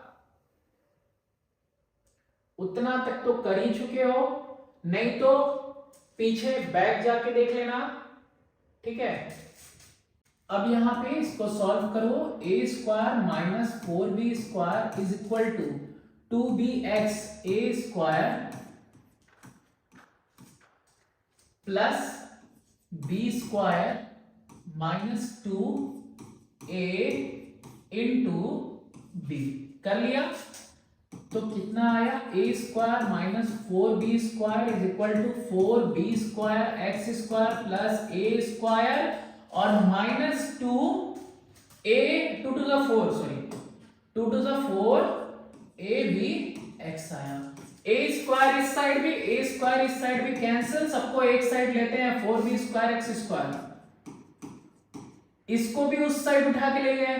उतना तक तो कर ही चुके हो, नहीं तो पीछे बैक जाके देख लेना, ठीक है। अब यहां पे इसको सॉल्व करो, a square minus 4b square is equal to 2bx a square plus b square minus 2a into b, कर लिया, तो कितना आया, a square minus 4b square is equal to 4b square X square plus a square और minus 2a 2 to the 4, sorry 2 to the 4 a भी x आया, a स्क्वायर इस साइड भी, a स्क्वायर इस साइड भी कैंसिल, सबको एक साइड लेते हैं, 4b स्क्वायर एक्स स्क्वायर इसको भी उस साइड उठा के ले गए,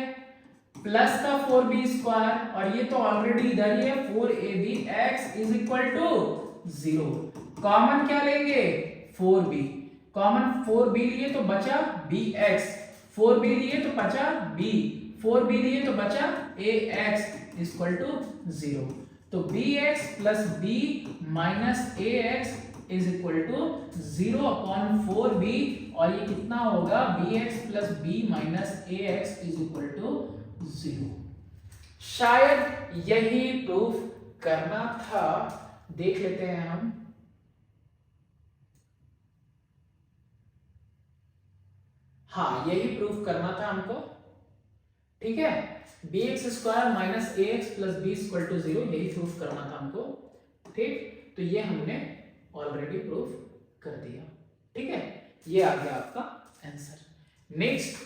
प्लस का 4b² और ये तो ऑलरेडी इधर ही है 4abx is equal to 0। Common क्या लेंगे 4b, कॉमन 4b लिए तो बचा bx, 4b लिए तो बचा b, 4b लिए तो बचा ax इक्वल टू 0। तो bx plus b minus ax is equal to 0 upon 4b और ये कितना होगा bx plus b minus ax is equal to 0। शायद यही प्रूफ करना था, देख लेते हैं हम। हाँ यही प्रूफ करना था हमको, ठीक है। bx² minus ax plus b equal to 0 यही प्रूफ करना था हमको, ठीक। तो ये हमने ऑलरेडी प्रूफ कर दिया, ठीक है। ये आ गया आपका answer. Next,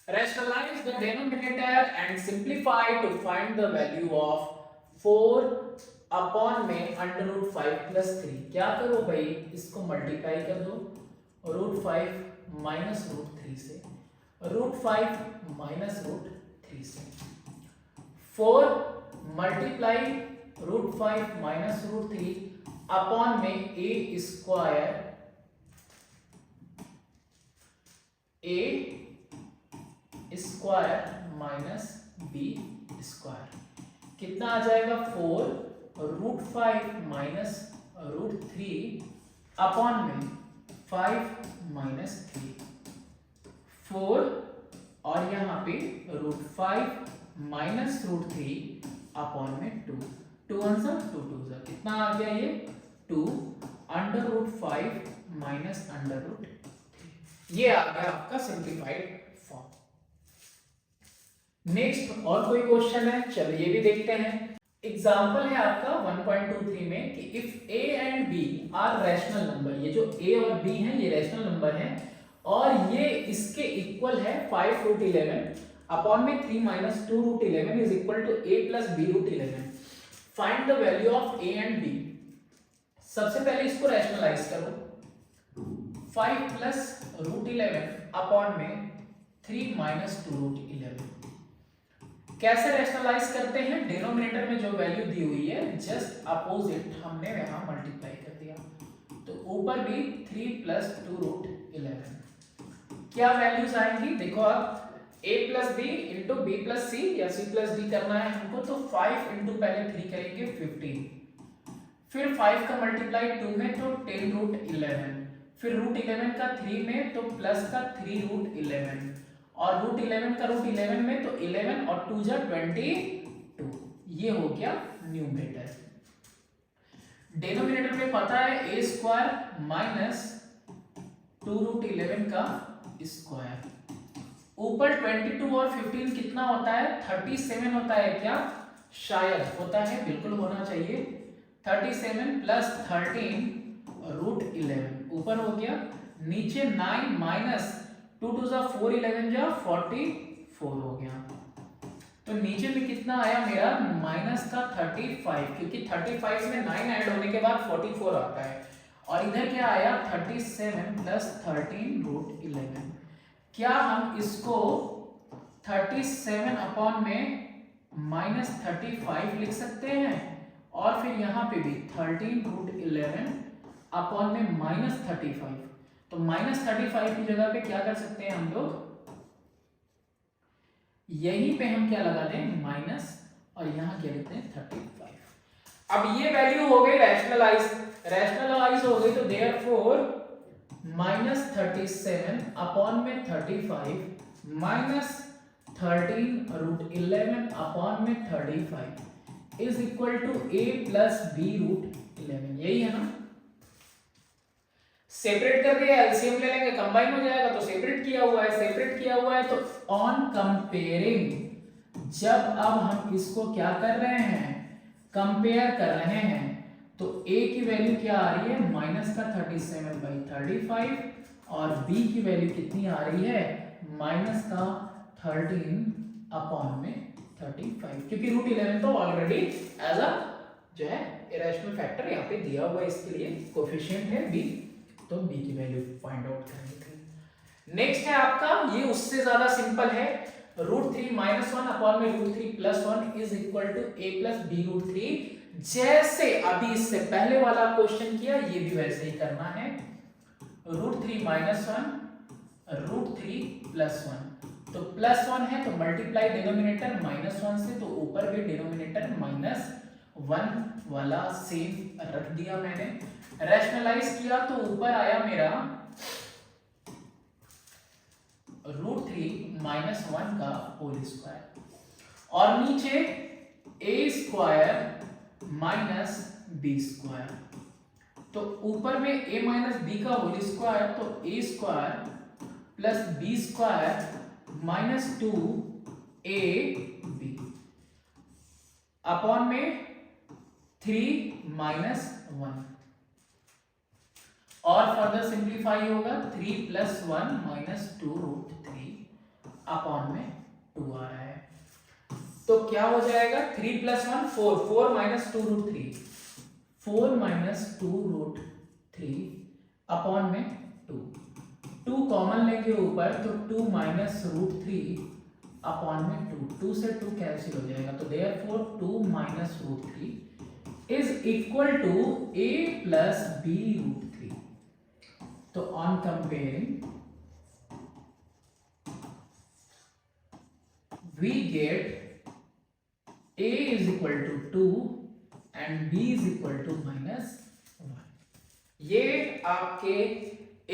rationalize the denominator and simplify to find the value of 4 upon में √5 प्लस 3। क्या करो भाई, इसको मल्टीप्लाई कर दो √5 माइनस √3 से, √5 माइनस √3 से। 4 मल्टीप्लाई √5 माइनस √3 अपॉन में a² माइनस b²। कितना आ जाएगा 4 √5 माइनस √3 अपॉन में 5 माइनस 3। 4 और यहाँ पे √5 माइनस √3 अपॉन में 2, 2 आंसर 2 2 कितना आ गया ये 2 √5 माइनस √3। ये आ गया आपका सिंप्लीफाइड फॉर्म। नेक्स्ट और कोई क्वेश्चन है, चलो ये भी देखते हैं। एग्जाम्पल है आपका 1.23 में कि if a and b are rational number, ये जो a और b हैं ये रैशनल नंबर हैं और ये इसके इक्वल है 5√11 अपॉन में 3 minus 2√11 is equal to a plus b√11। Find the value of a and b। सबसे पहले इसको रैशनलाइज करो, 5 प्लस √11 अपॉन में 3 माइनस 2√11। कैसे रैशनलाइज करते हैं, डिनोमिनेटर में जो वैल्यू दी हुई है जस्ट अपोजिट हमने यहां मल्टीप्लाई कर दिया, तो ऊपर भी 3 प्लस 2√11। क्या वैल्यूज आएंगी देखो आप, a plus B into B plus C या c प्लस डी करना है हमको, तो 5 इंटू पहले 3 करेंगे 15, फिर 5 का मल्टीप्लाई 2 में तो 10√11, फिर √11 का 3 में तो प्लस का 3√11 और √11 का √11 में तो 11 और 2 जा 22। ये हो गया न्यूमरेटर। डिनोमिनेटर में पता है a² माइनस 2√11 का स्क्वायर। ऊपर 22 और 15 कितना होता है 37 होता है क्या, शायद होता है, बिल्कुल होना चाहिए। 37 प्लस 13√11 ऊपर हो गया, नीचे 9 माइनस 2 2 जा 4 11 जा 44 हो गया। तो नीचे में कितना आया मेरा माइनस का 35, क्योंकि 35 में 9 ऐड होने के बाद 44 आता है, और इधर क्या आया 37 प्लस 13√11। क्या हम इसको 37 अपॉन में माइनस 35 लिख सकते हैं, और फिर यहाँ पे भी 13√11 अपॉन में माइनस 35। तो माइनस 35 की जगह पे क्या कर सकते हैं हम लोग, यहीं पे हम क्या लगा दें माइनस, और यहाँ क्या लिखते हैं 35। अब ये वैल्यू हो गई रैशनलाइज हो गई, तो देयरफॉर माइनस 37 अपॉन में 35 माइनस 13√11 अपॉन में 35 is equal to a plus b√11। यही है ना, सेपरेट कर दिया, एलसीएम ले लेंगे, कंबाइन हो जाएगा, तो सेपरेट किया हुआ है, सेपरेट किया हुआ है। तो ऑन कंपेयरिंग, जब अब हम इसको क्या कर रहे हैं कंपेयर कर रहे हैं, तो a की वैल्यू क्या आ रही है माइनस का 37/35 और b की वैल्यू कितनी आ रही है माइनस का 13 अपॉन में 35, क्योंकि √11 तो ऑलरेडी एज अ जो है इरेशनल फैक्टर यहाँ पे दिया हुआ है, इसके लिए कोफिशिएंट है b, तो b की वैल्यू फाइंड आउट करनी थी। नेक्स्ट है आपका, ये उससे ज्यादा सिंपल है, √3 - 1 अपॉन में √3 + 1 is equal to a + b √3। जैसे अभी इससे पहले वाला क्वेश्चन किया, ये भी वैसे ही करना है। √3 - 1 √3 + 1, तो +1 है तो मल्टीप्लाई डिनोमिनेटर -1 से, तो ऊपर भी डिनोमिनेटर -1 वाला सेम रख दिया मैंने। रैशनलाइज किया तो ऊपर आया मेरा √3 - 1 का होल स्क्वायर, और नीचे a² - b²। तो ऊपर में a - b का होल स्क्वायर, तो a² + b² - 2ab अपॉन में 3 - 1, और फर्दर सिंप्लीफाई होगा 3 + 1 - 2 √3 अपॉन में 2 आ रहा है। तो क्या हो जाएगा, 3 + 1 4, 4 - 2 √3, 4 - 2 √3 अपॉन में 2, 2 कॉमन लेंगे ऊपर, तो 2 - √3 अपॉन में 2, 2 से 2 कैंसिल हो जाएगा, तो therefore 2 - √3 is equal to a + b √3। तो on comparing we get a is equal to 2 and b is equal to -1। ये आपके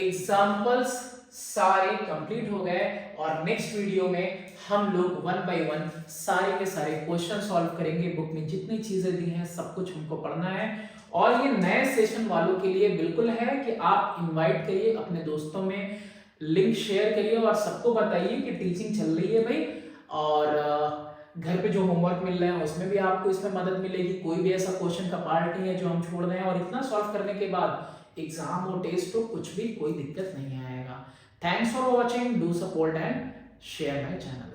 एग्जाम्पल्स सारे कंप्लीट हो गए, और नेक्स्ट वीडियो में हम लोग 1 बाय 1 सारे के सारे क्वेश्चन सॉल्व करेंगे। बुक में जितनी चीजें दी हैं सब कुछ हमको पढ़ना है, और ये नए सेशन वालों के लिए बिल्कुल है कि आप इनवाइट करिए अपने दोस्तों में, लिंक शेयर करिए और सबको बताइए कि टीचिंग चल रही है भाई, और घर पे जो होमवर्क मिल रहे हैं उसमें भी आपको इसमें मदद मिलेगी। कोई भी ऐसा क्वेश्चन का पार्ट नहीं है जो हम छोड़ रहे हैं, और इतना सॉल्व करने के बाद एग्जाम हो, टेस्ट हो, कुछ भी कोई दिक्कत नहीं आएगा। Thanks for watching, do support and share my channel.